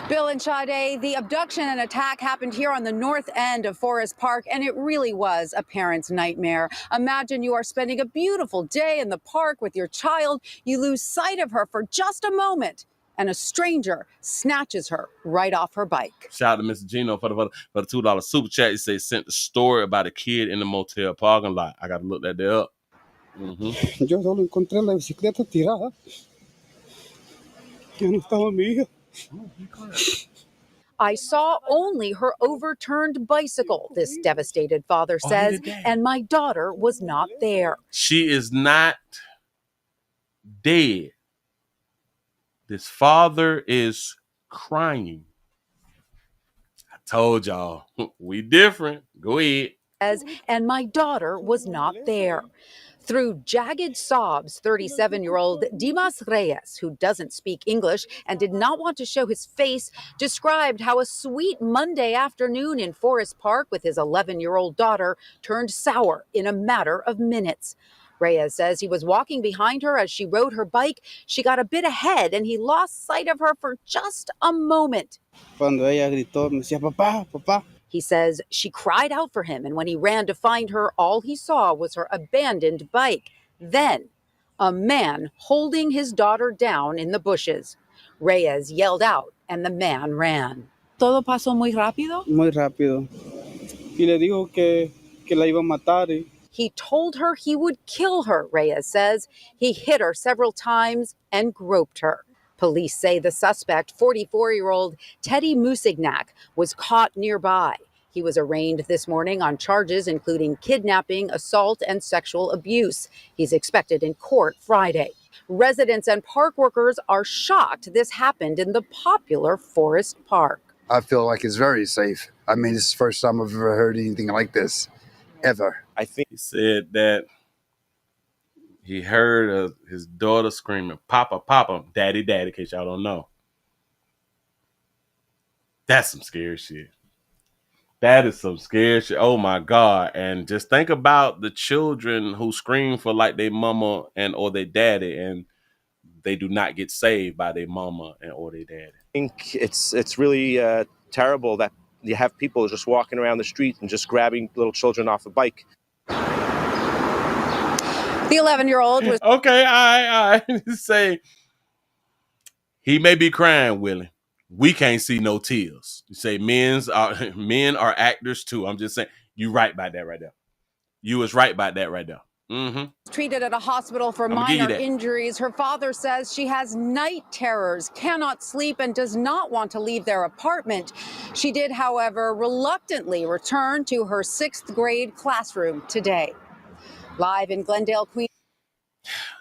Bill and Sade, the abduction and attack happened here on the north end of Forest Park, and it really was a parent's nightmare. Imagine you are spending a beautiful day in the park with your child. You lose sight of her for just a moment, and a stranger snatches her right off her bike. Shout out to Mr. Gino for the $2 super chat. He said sent a story about a kid in the motel parking lot. I got to look that there up. Yo solo encontré la bicicleta tirada. Ya no estaba mi hija. I saw only her overturned bicycle, this devastated father says, and my daughter was not there. She is not dead. This father is crying. I told y'all, we different. Go ahead. And my daughter was not there. Through jagged sobs, 37-year-old Dimas Reyes, who doesn't speak English and did not want to show his face, described how a sweet Monday afternoon in Forest Park with his 11-year-old daughter turned sour in a matter of minutes. Reyes says he was walking behind her as she rode her bike. She got a bit ahead and he lost sight of her for just a moment. Cuando ella gritó, me decía, papá, papá. He says she cried out for him, and when he ran to find her, all he saw was her abandoned bike. Then, a man holding his daughter down in the bushes. Reyes yelled out, and the man ran. ¿Todo pasó muy rápido? Muy rápido. Y le dijo que la iba a matar. He told her he would kill her, Reyes says. He hit her several times and groped her. Police say the suspect, 44-year-old Teddy Musignac, was caught nearby. He was arraigned this morning on charges including kidnapping, assault, and sexual abuse. He's expected in court Friday. Residents and park workers are shocked this happened in the popular Forest Park. I feel like it's very safe. I mean, this is the first time I've ever heard anything like this, ever. I think he said that he heard his daughter screaming, Papa, Papa, Daddy, Daddy, in case y'all don't know. That's some scary shit. That is some scary shit. Oh, my God. And just think about the children who scream for like their mama or their daddy, and they do not get saved by their mama or their daddy. I think it's really terrible that you have people just walking around the street and just grabbing little children off a bike. The 11-year-old was... Okay, I say he may be crying, Willie. We can't see no tears. You say men are actors too. I'm just saying, you right about that right there. You was right about that right there. Mm-hmm. Treated at a hospital for minor injuries. Her father says she has night terrors, cannot sleep, and does not want to leave their apartment. She did, however, reluctantly return to her 6th grade classroom today. Live in Glendale, Queens.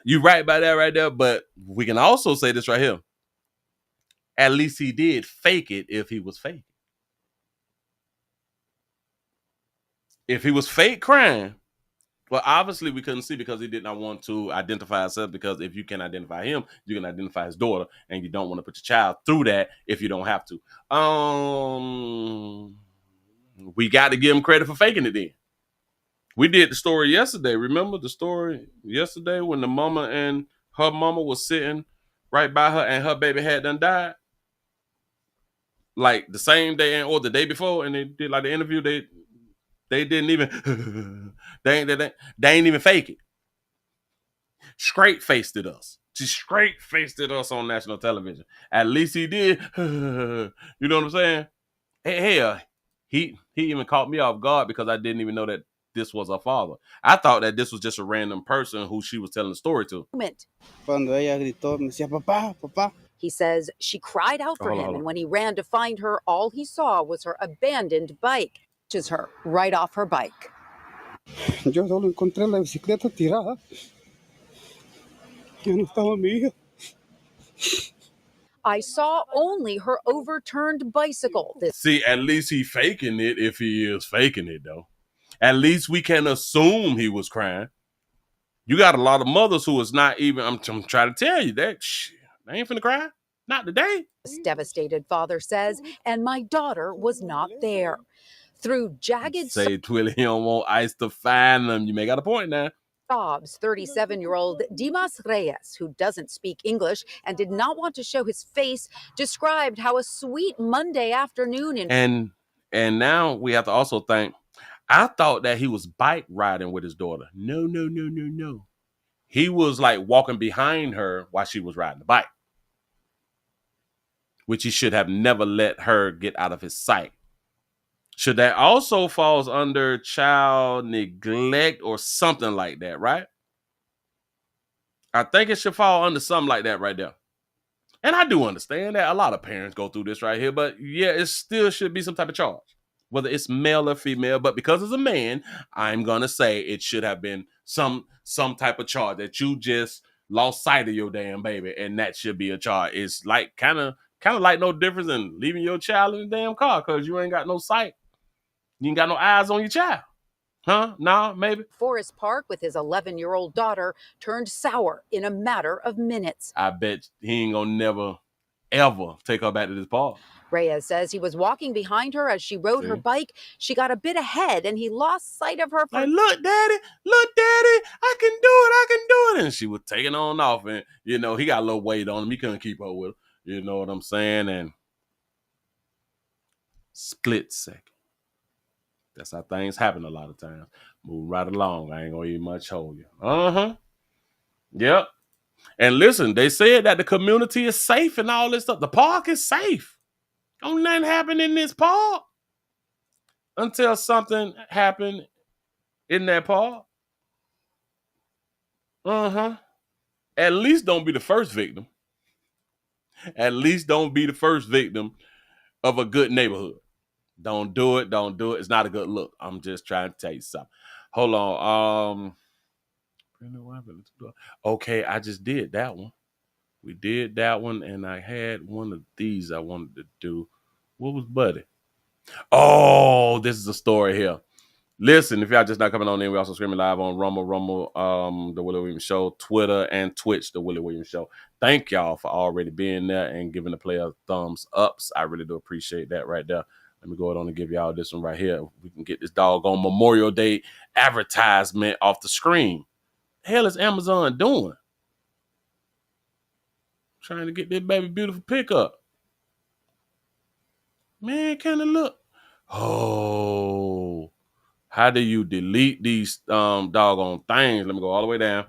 You right about that right there, but we can also say this right here. At least he did fake it if he was fake. If he was fake crying, well, obviously we couldn't see because he did not want to identify himself, because if you can identify him, you can identify his daughter, and you don't want to put your child through that if you don't have to. we got to give him credit for faking it then. We did the story yesterday. Remember the story yesterday when the mama and her mama was sitting right by her and her baby had done died? Like the same day or the day before, and they did like the interview. They didn't even they ain't even fake it. Straight faced it us. She straight faced it us on national television. At least he did. You know what I'm saying? Hell, he even caught me off guard because I didn't even know that this was her father. I thought that this was just a random person who she was telling the story to. He says she cried out for him, and when he ran to find her, all he saw was her abandoned bike. Which her right off her bike. Yo solo encontré la bicicleta tirada. Ya no estaba mi hija. I saw only her overturned bicycle. See, at least he faking it if he is faking it, though. At least we can assume he was crying. You got a lot of mothers who is not even, I'm trying to tell you that, they ain't finna cry. Not today. This devastated father says, and my daughter was not there. Through jagged Say Willie, he don't want ICE to find them. You may got a point now. sobs, 37-year-old Dimas Reyes, who doesn't speak English and did not want to show his face, described how a sweet Monday afternoon in and now we have to also think, I thought that he was bike riding with his daughter. No. He was like walking behind her while she was riding the bike, which he should have never let her get out of his sight. Should that also falls under child neglect or something like that, right? I think it should fall under something like that right there. And I do understand that a lot of parents go through this right here, but yeah, it still should be some type of charge, whether it's male or female. But because it's a man, I'm gonna say it should have been some type of charge that you just lost sight of your damn baby, and that should be a charge. It's like kind of like no difference in leaving your child in the damn car because you ain't got no sight. You ain't got no eyes on your child. Huh? Nah, maybe. Forest Park with his 11-year-old daughter turned sour in a matter of minutes. I bet he ain't gonna never, ever take her back to this park. Reyes says he was walking behind her as she rode her bike. She got a bit ahead and he lost sight of her. Like, look, daddy, I can do it. And she was taking on off, and you know, he got a little weight on him. He couldn't keep up with her. You know what I'm saying? And split second. That's how things happen a lot of times. Move right along. I ain't gonna even much hold you. Yep. And listen, they said that the community is safe and all this stuff. The park is safe. Don't nothing happen in this park until something happened in that park. At least don't be the first victim. At least don't be the first victim of a good neighborhood. Don't do it. It's not a good look. I'm just trying to tell you something. Hold on. Okay, I just did that one. We did that one, and I had one of these I wanted to do. What was Buddy? Oh, this is a story here. Listen, if y'all just not coming on in, we also streaming live on Rumble, The Willie Williams Show, Twitter, and Twitch, The Willie Williams Show. Thank y'all for already being there and giving the player thumbs ups. I really do appreciate that right there. Let me go ahead on and give y'all this one right here. We can get this doggone Memorial Day advertisement off the screen. The hell is Amazon doing? Trying to get this baby beautiful pickup. Man, kind of look. Oh, how do you delete these doggone things? Let me go all the way down.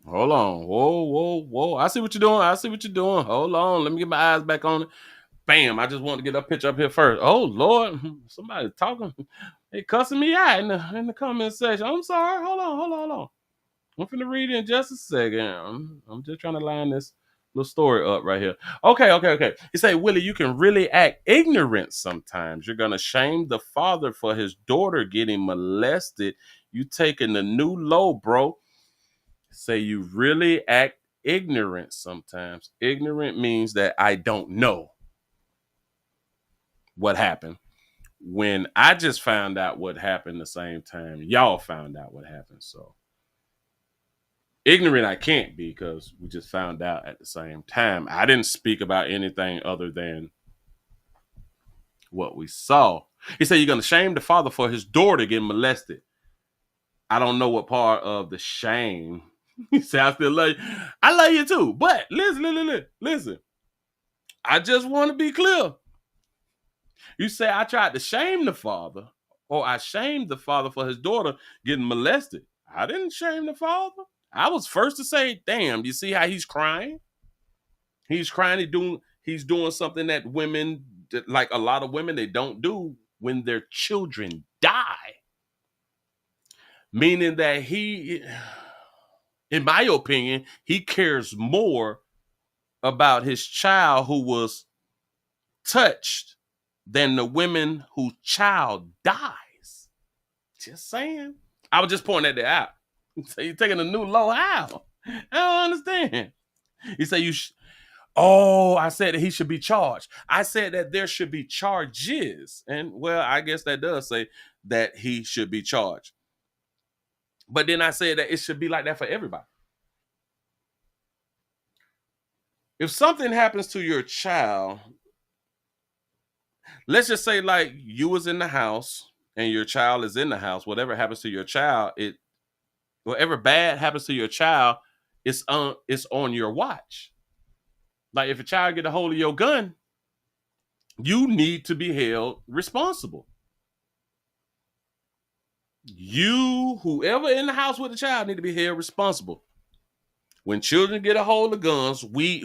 Hold on. Whoa. I see what you're doing. Hold on. Let me get my eyes back on it. Bam. I just want to get a picture up here first. Oh, Lord. Somebody talking. They cussing me out in the comment section. I'm sorry. Hold on. I'm finna read it in just a second. I'm just trying to line this little story up right here. Okay. He say, Willie, you can really act ignorant sometimes. You're going to shame the father for his daughter getting molested. You taking the new low, bro. Say you really act ignorant sometimes. Ignorant means that I don't know what happened. When I just found out what happened the same time y'all found out what happened. So Ignorant I can't be because we just found out at the same time. I didn't speak about anything other than what we saw. He said you're going to shame the father for his daughter getting molested. I don't know what part of the shame. He said, I still love you. I love you too. But listen. I just want to be clear. You say I tried to shame the father, or I shamed the father for his daughter getting molested. I didn't shame the father. I was first to say, damn, you see how he's crying? He's crying. He's doing something that women, like a lot of women, they don't do when their children die. Meaning that he, in my opinion, he cares more about his child who was touched than the women whose child dies. Just saying. I was just pointing that out. So you're taking a new low how? I don't understand. He said I said that he should be charged. I said that there should be charges. And well, I guess that does say that he should be charged. But then I said that it should be like that for everybody. If something happens to your child, let's just say like you was in the house and your child is in the house, whatever happens to your child, whatever bad happens to your child, it's on your watch. Like if a child get a hold of your gun, you need to be held responsible. You, whoever in the house with the child, need to be held responsible. When children get a hold of guns, we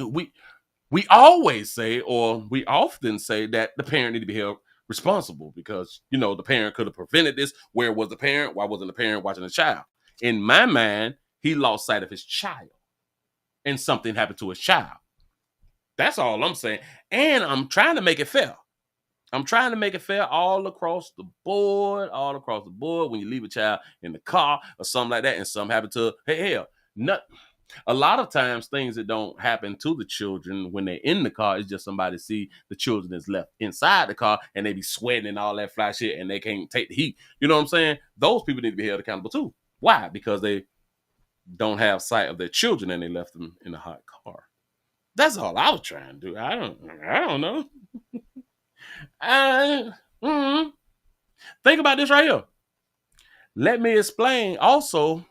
always say, or we often say that the parent need to be held responsible because, the parent could have prevented this. Where was the parent? Why wasn't the parent watching the child? In my mind, he lost sight of his child and something happened to his child. That's all I'm saying. And I'm trying to make it fair. I'm trying to make it fair all across the board. When you leave a child in the car or something like that and something happened to, a lot of times things that don't happen to the children when they're in the car is just somebody see the children is left inside the car and they be sweating and all that fly shit and they can't take the heat. You know what I'm saying? Those people need to be held accountable too. Why? Because they don't have sight of their children and they left them in a hot car. That's all I was trying to do. I don't know. Think about this right here. Let me explain also.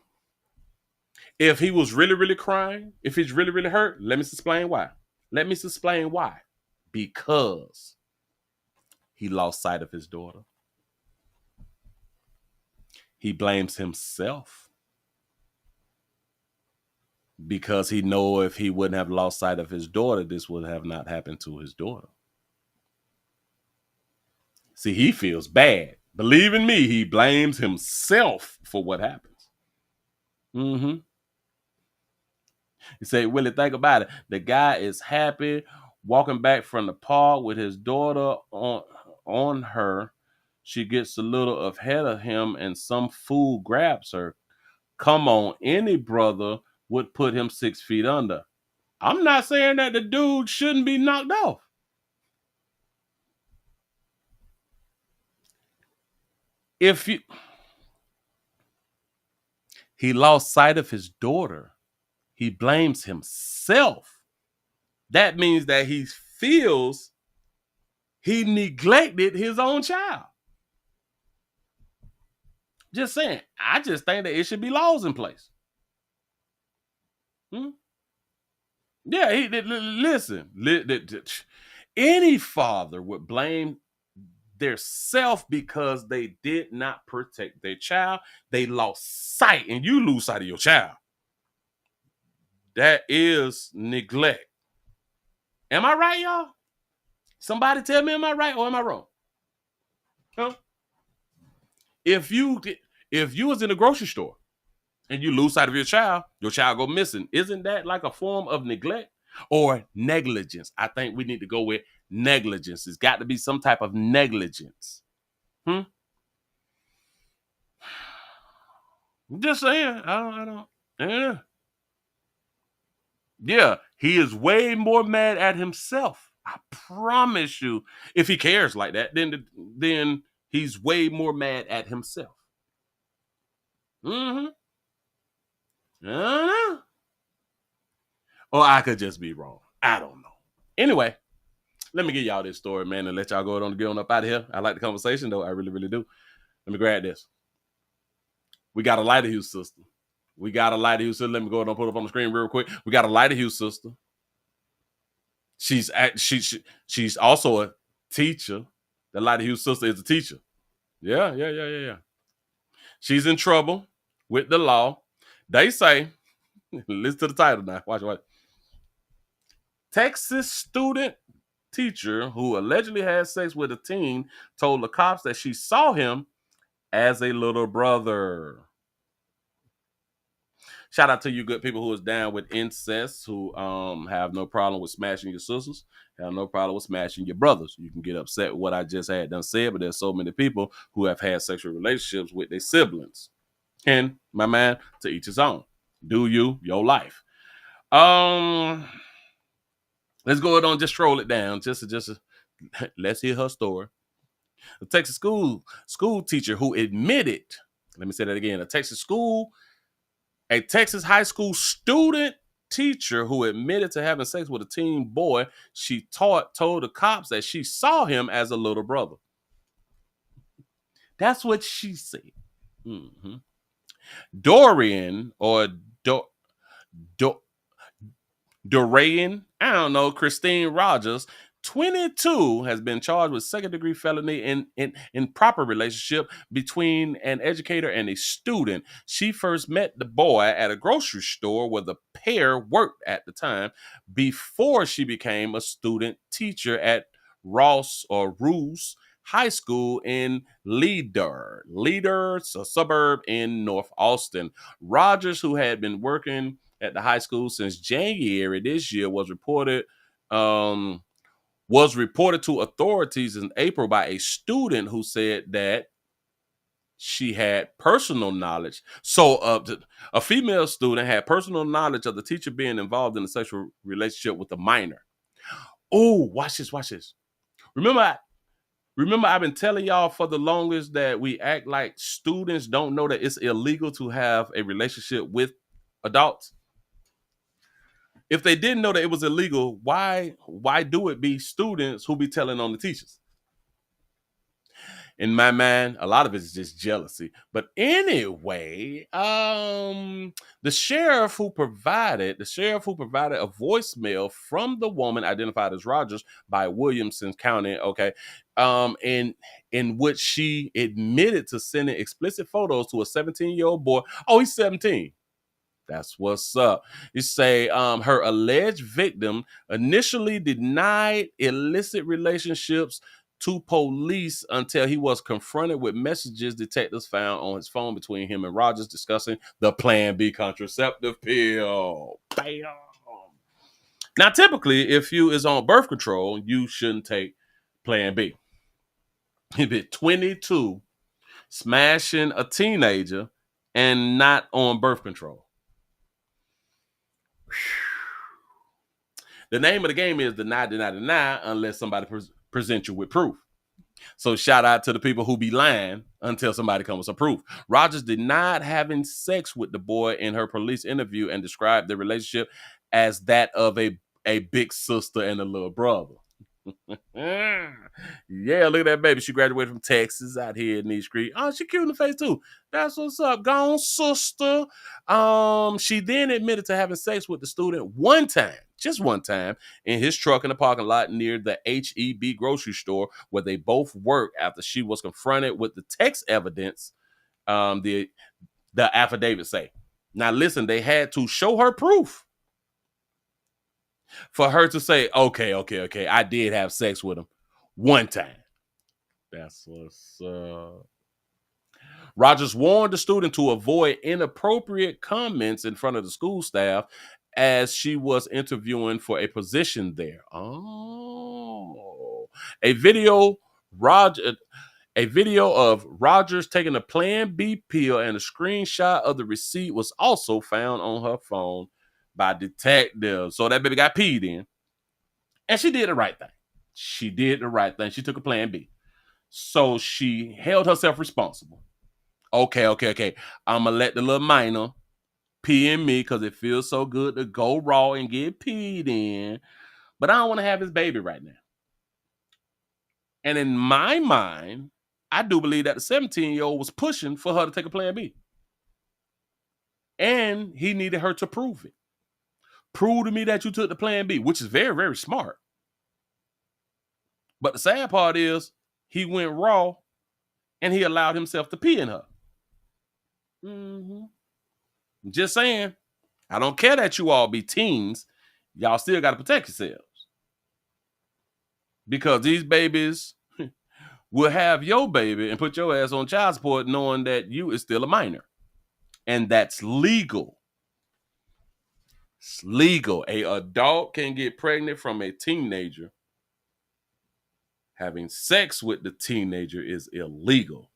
If he was really, really crying, if he's really, really hurt, let me explain why. Because he lost sight of his daughter. He blames himself. Because he know if he wouldn't have lost sight of his daughter, this would have not happened to his daughter. See, he feels bad. Believe in me, he blames himself for what happens. You say, Willie, think about it. The guy is happy walking back from the park with his daughter on her. She gets a little ahead of him and some fool grabs her. Come on, any brother would put him 6 feet under. I'm not saying that the dude shouldn't be knocked off. He lost sight of his daughter. He blames himself. That means that he feels he neglected his own child. Just saying. I just think that it should be laws in place. Yeah, listen. Any father would blame their self because they did not protect their child. They lost sight, and you lose sight of your child. That is neglect. Am I right, y'all? Somebody tell me, am I right or am I wrong? Huh? If you was in a grocery store and you lose sight of your child go missing. Isn't that like a form of neglect or negligence? I think we need to go with negligence. It's got to be some type of negligence. I'm just saying. I don't. Yeah. Yeah, he is way more mad at himself. I promise you. If he cares like that, then he's way more mad at himself. I don't know. Or I could just be wrong. I don't know. Anyway, let me give y'all this story, man, and let y'all go on and get on up out of here. I like the conversation, though. I really, really do. Let me grab this. We got a Lighterhue sister. Let me go ahead and put it up on the screen real quick. We got a Lighterhue sister. She's also a teacher. The Lighterhue sister is a teacher. Yeah. She's in trouble with the law. They say, listen to the title now. Watch. Texas student teacher who allegedly had sex with a teen told the cops that she saw him as a little brother. Shout out to you good people who is down with incest, who have no problem with smashing your sisters, have no problem with smashing your brothers. You can get upset with what I just had done said, but there's so many people who have had sexual relationships with their siblings. And my man, to each his own. Do you, your life. Let's go ahead and just troll it down. Let's hear her story. A Texas school teacher who admitted, let me say that again, a Texas high school student teacher who admitted to having sex with a teen boy she taught told the cops that she saw him as a little brother. That's what she said. Mm-hmm. Dorian or Dorian, I don't know, Christine Rogers, 22, has been charged with second-degree felony in improper relationship between an educator and a student. She first met the boy at a grocery store where the pair worked at the time before she became a student teacher at Rouse High School in Leader, a suburb in North Austin. Rogers, who had been working at the high school since January this year, was reported to authorities in April by a student who said that she had personal knowledge. So a female student had personal knowledge of the teacher being involved in a sexual relationship with a minor. Oh, watch this. Remember I've been telling y'all for the longest that we act like students don't know that it's illegal to have a relationship with adults. If they didn't know that it was illegal, why do it be students who be telling on the teachers? In my mind, a lot of it is just jealousy. But anyway, the sheriff who provided a voicemail from the woman identified as Rogers by Williamson County, okay, in which she admitted to sending explicit photos to a 17-year-old boy. Oh, he's 17. That's what's up. You say her alleged victim initially denied illicit relationships to police until he was confronted with messages detectives found on his phone between him and Rogers discussing the Plan B contraceptive pill. Bam. Now, typically, if you is on birth control, you shouldn't take Plan B. If it's 22, smashing a teenager and not on birth control. The name of the game is deny unless somebody presents you with proof. So shout out to the people who be lying until somebody comes with some proof. Rogers denied having sex with the boy in her police interview and described the relationship as that of a big sister and a little brother. Yeah, look at that baby. She graduated from Texas out here in these streets. Oh, she cute in the face too. That's what's up. Go on, sister. She then admitted to having sex with the student just one time, in his truck in the parking lot near the H-E-B grocery store where they both work after she was confronted with the text evidence, the affidavit say. Now listen, they had to show her proof for her to say, okay, I did have sex with him one time. That's what's up. Rogers warned the student to avoid inappropriate comments in front of the school staff as she was interviewing for a position there. Oh, a video of Rogers taking a Plan B pill and a screenshot of the receipt was also found on her phone by detectives. So that baby got peed in. And she did the right thing. She took a Plan B. So she held herself responsible. Okay. I'm going to let the little minor peeing me because it feels so good to go raw and get peed in. But I don't want to have his baby right now. And in my mind, I do believe that the 17-year-old was pushing for her to take a plan B. And he needed her to prove it. Prove to me that you took the plan B, which is very, very smart. But the sad part is he went raw and he allowed himself to pee in her. Just saying, I don't care that you all be teens. Y'all still got to protect yourselves. Because these babies will have your baby and put your ass on child support knowing that you is still a minor. And that's legal. It's legal. An adult can get pregnant from a teenager. Having sex with the teenager is illegal.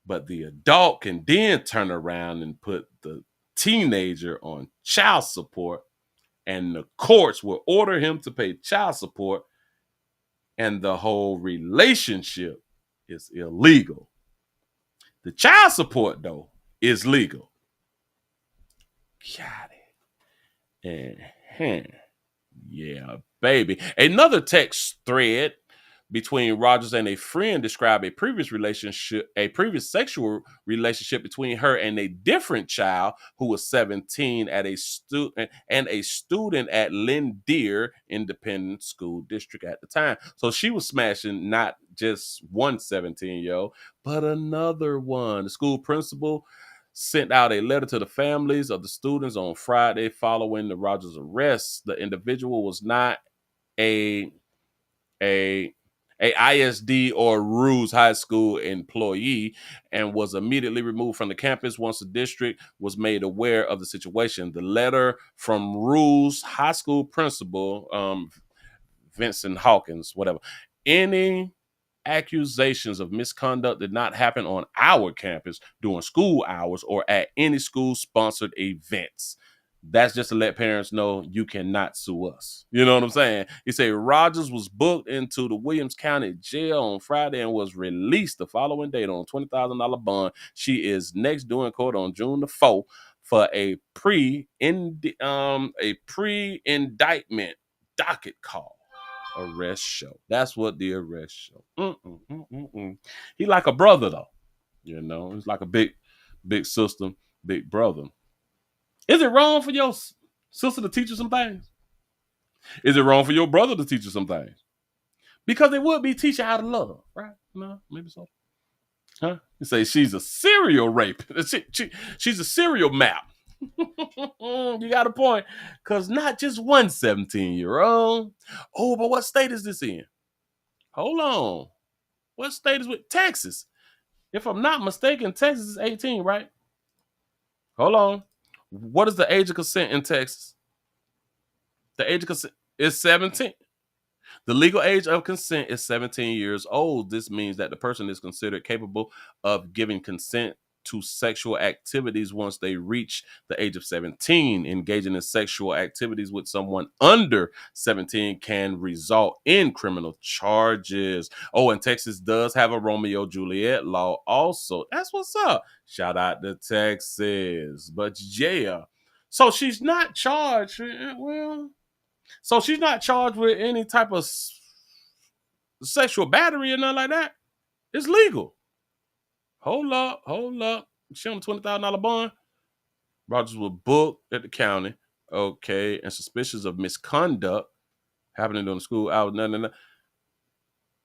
But the adult can then turn around and put the teenager on child support, and the courts will order him to pay child support, and the whole relationship is illegal. The child support, though, is legal. Got it. Yeah, baby. Another text thread between Rogers and a friend described a previous sexual relationship between her and a different child who was 17 at a student at Lynn Deer Independent School District at the time. So she was smashing not just one 17-year-old, but another one. The school principal sent out a letter to the families of the students on Friday following the Rogers arrest. The individual was not a ISD or Ruse High School employee and was immediately removed from the campus once the district was made aware of the situation. The letter from Ruse High School principal, Vincent Hawkins, whatever. Any accusations of misconduct did not happen on our campus during school hours or at any school-sponsored events. That's just to let parents know you cannot sue us. You know what I'm saying? He said Rogers was booked into the Williams County Jail on Friday and was released the following day on a $20,000 bond. She is next due in court on June the 4th for a pre-indictment docket call. Arrest show. That's what the arrest show. He like a brother though. You know, he's like a big sister, big brother. Is it wrong for your sister to teach you some things? Is it wrong for your brother to teach you some things? Because they would be teaching how to love, right? No, maybe so. Huh? You say she's a serial rapist. She's a serial map. You got a point. Because not just one 17-year-old. Oh, but what state is this in? Hold on. What state is with Texas? If I'm not mistaken, Texas is 18, right? Hold on. What is the age of consent in Texas? The age of consent is 17. The legal age of consent is 17 years old. This means that the person is considered capable of giving consent to sexual activities once they reach the age of 17. Engaging in sexual activities with someone under 17 can result in criminal charges. Oh, and Texas does have a Romeo-Juliet law also. That's what's up. Shout out to Texas. But yeah, so she's not charged. So she's not charged with any type of sexual battery or nothing like that. It's legal. Hold up. She on a $20,000 bond. Rogers was booked at the county, okay, and suspicious of misconduct happening during the school hours. No.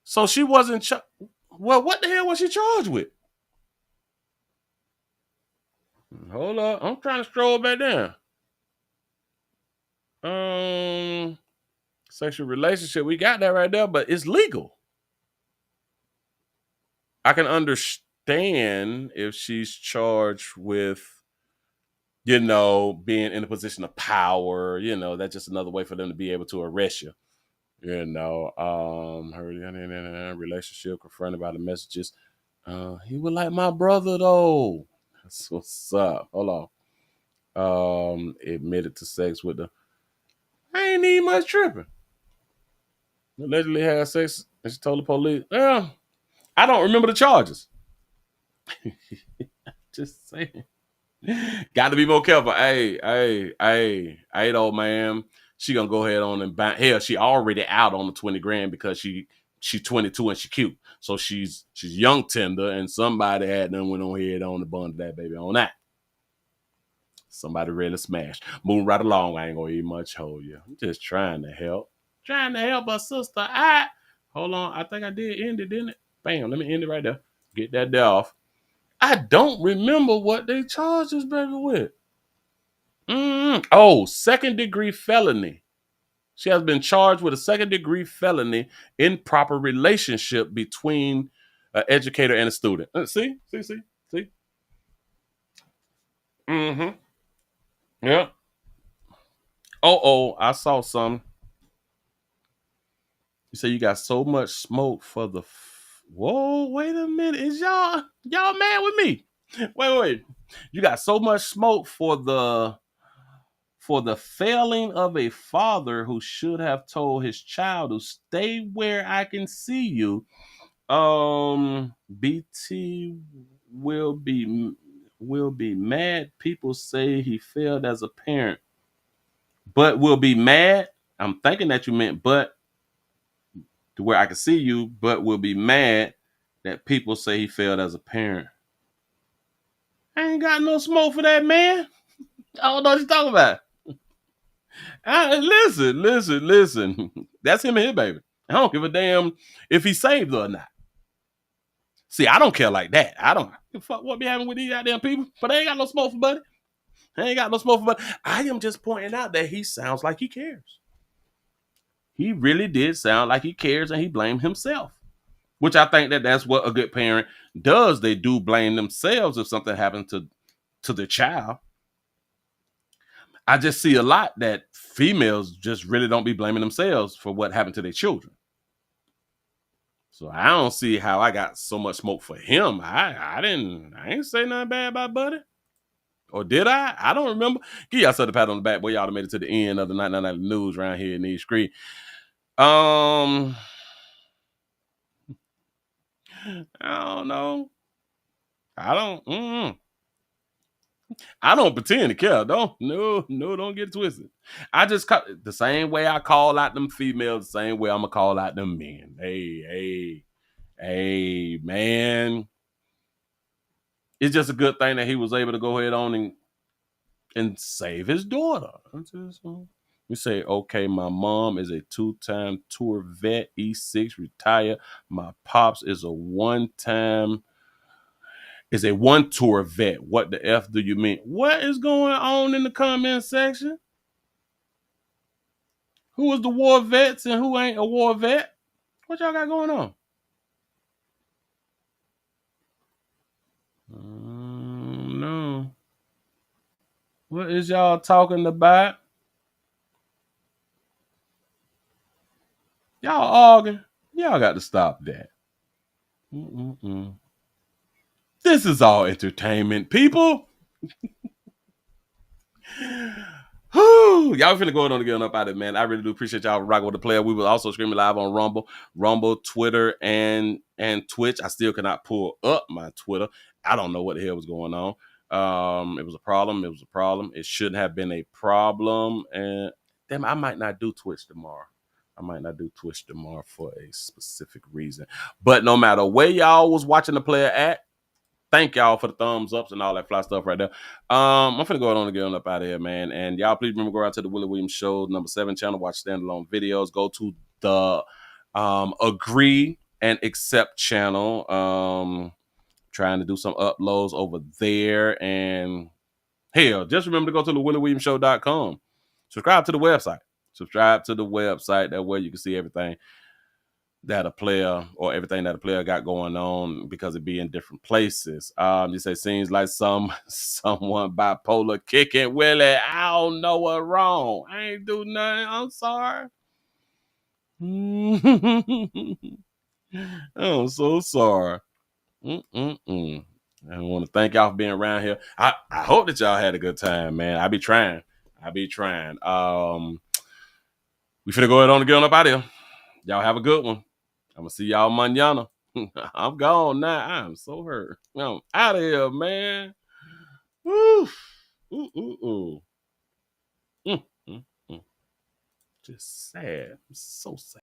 So she wasn't well, what the hell was she charged with? Hold up. I'm trying to scroll back down. Sexual relationship. We got that right there, but it's legal. I can understand if she's charged with, being in a position of power. That's just another way for them to be able to arrest you. Her relationship confronted by the messages. He was like my brother though. That's what's up. Hold on. Admitted to sex with the. I ain't need much tripping. Allegedly had sex and she told the police. Well, I don't remember the charges. Just saying. Got to be more careful. Hey, old man. She gonna go ahead on and buy. Hell, she already out on the 20 grand because she's 22 and she cute. So she's young tender, and somebody had done went on ahead on the bun to that baby on that. Somebody really smashed. Moving right along. I ain't gonna eat much hold you. I'm just trying to help. Trying to help a sister. Hold on. I think I did end it, didn't it? Bam. Let me end it right there. Get that there off. I don't remember what they charged this baby with. Oh, second-degree felony. She has been charged with a second-degree felony, improper relationship between an educator and a student. See? Mm-hmm. Yeah. I saw some. You say you got so much smoke for the... Whoa, wait a minute. Is y'all mad with me? Wait. You got so much smoke for the failing of a father who should have told his child to stay where I can see you. BT will be mad. People say he failed as a parent, but will be mad. I'm thinking that you meant but to where I can see you, but will be mad that people say he failed as a parent. I ain't got no smoke for that man. I don't know what you're talking about. Listen. That's him and his baby. I don't give a damn if he's saved or not. See, I don't care like that. I don't give a fuck what be happening with these goddamn people, but they ain't got no smoke for buddy. I am just pointing out that he sounds like he cares. He really did sound like he cares, and he blamed himself, which I think that's what a good parent does. They do blame themselves if something happened to their child. I just see a lot that females just really don't be blaming themselves for what happened to their children. So I don't see how I got so much smoke for him. I ain't say nothing bad about Buddy. Or did I? I don't remember. Give yourself a pat on the back, boy. Y'all made it to the end of the 999 news around here in these streets. I don't know. I don't pretend to care. Don't get twisted. I just the same way I call out them females, the same way I'm gonna call out them men. Hey, man. It's just a good thing that he was able to go ahead on and save his daughter. We say, okay, my mom is a 2-time tour vet, E6 retired. My pops is a one-tour vet. What the F do you mean? What is going on in the comment section? Who is the war vets and who ain't a war vet? What y'all got going on? No. What is y'all talking about? Y'all arguing. Y'all got to stop that. This is all entertainment, people. Y'all finna go on again up out of it, man. I really do appreciate y'all rocking with the player. We will also streaming live on Rumble, Twitter, and Twitch. I still cannot pull up my Twitter. I don't know what the hell was going on. It was a problem. It shouldn't have been a problem. And damn, I might not do Twitch tomorrow. For a specific reason. But no matter where y'all was watching the player at, thank y'all for the thumbs ups and all that fly stuff right there. I'm finna go on and get on up out of here, man. And y'all please remember, go out to the Willie Williams Show, number 7 channel, watch standalone videos. Go to the Agree and Accept channel. Trying to do some uploads over there. And hell, just remember to go to the WillieWilliamsShow.com. Subscribe to the website. That way you can see everything that a player got going on, because it be in different places. You say seems like someone bipolar kicking Willie. I don't know what wrong. I ain't do nothing. I'm sorry. I'm so sorry. I want to thank y'all for being around here. I hope that y'all had a good time, man. I be trying. We finna go ahead on and get on up out of here. Y'all have a good one. I'm gonna see y'all mañana. I'm gone now. I'm so hurt. I'm out of here, man. Woo. Just sad. So sad.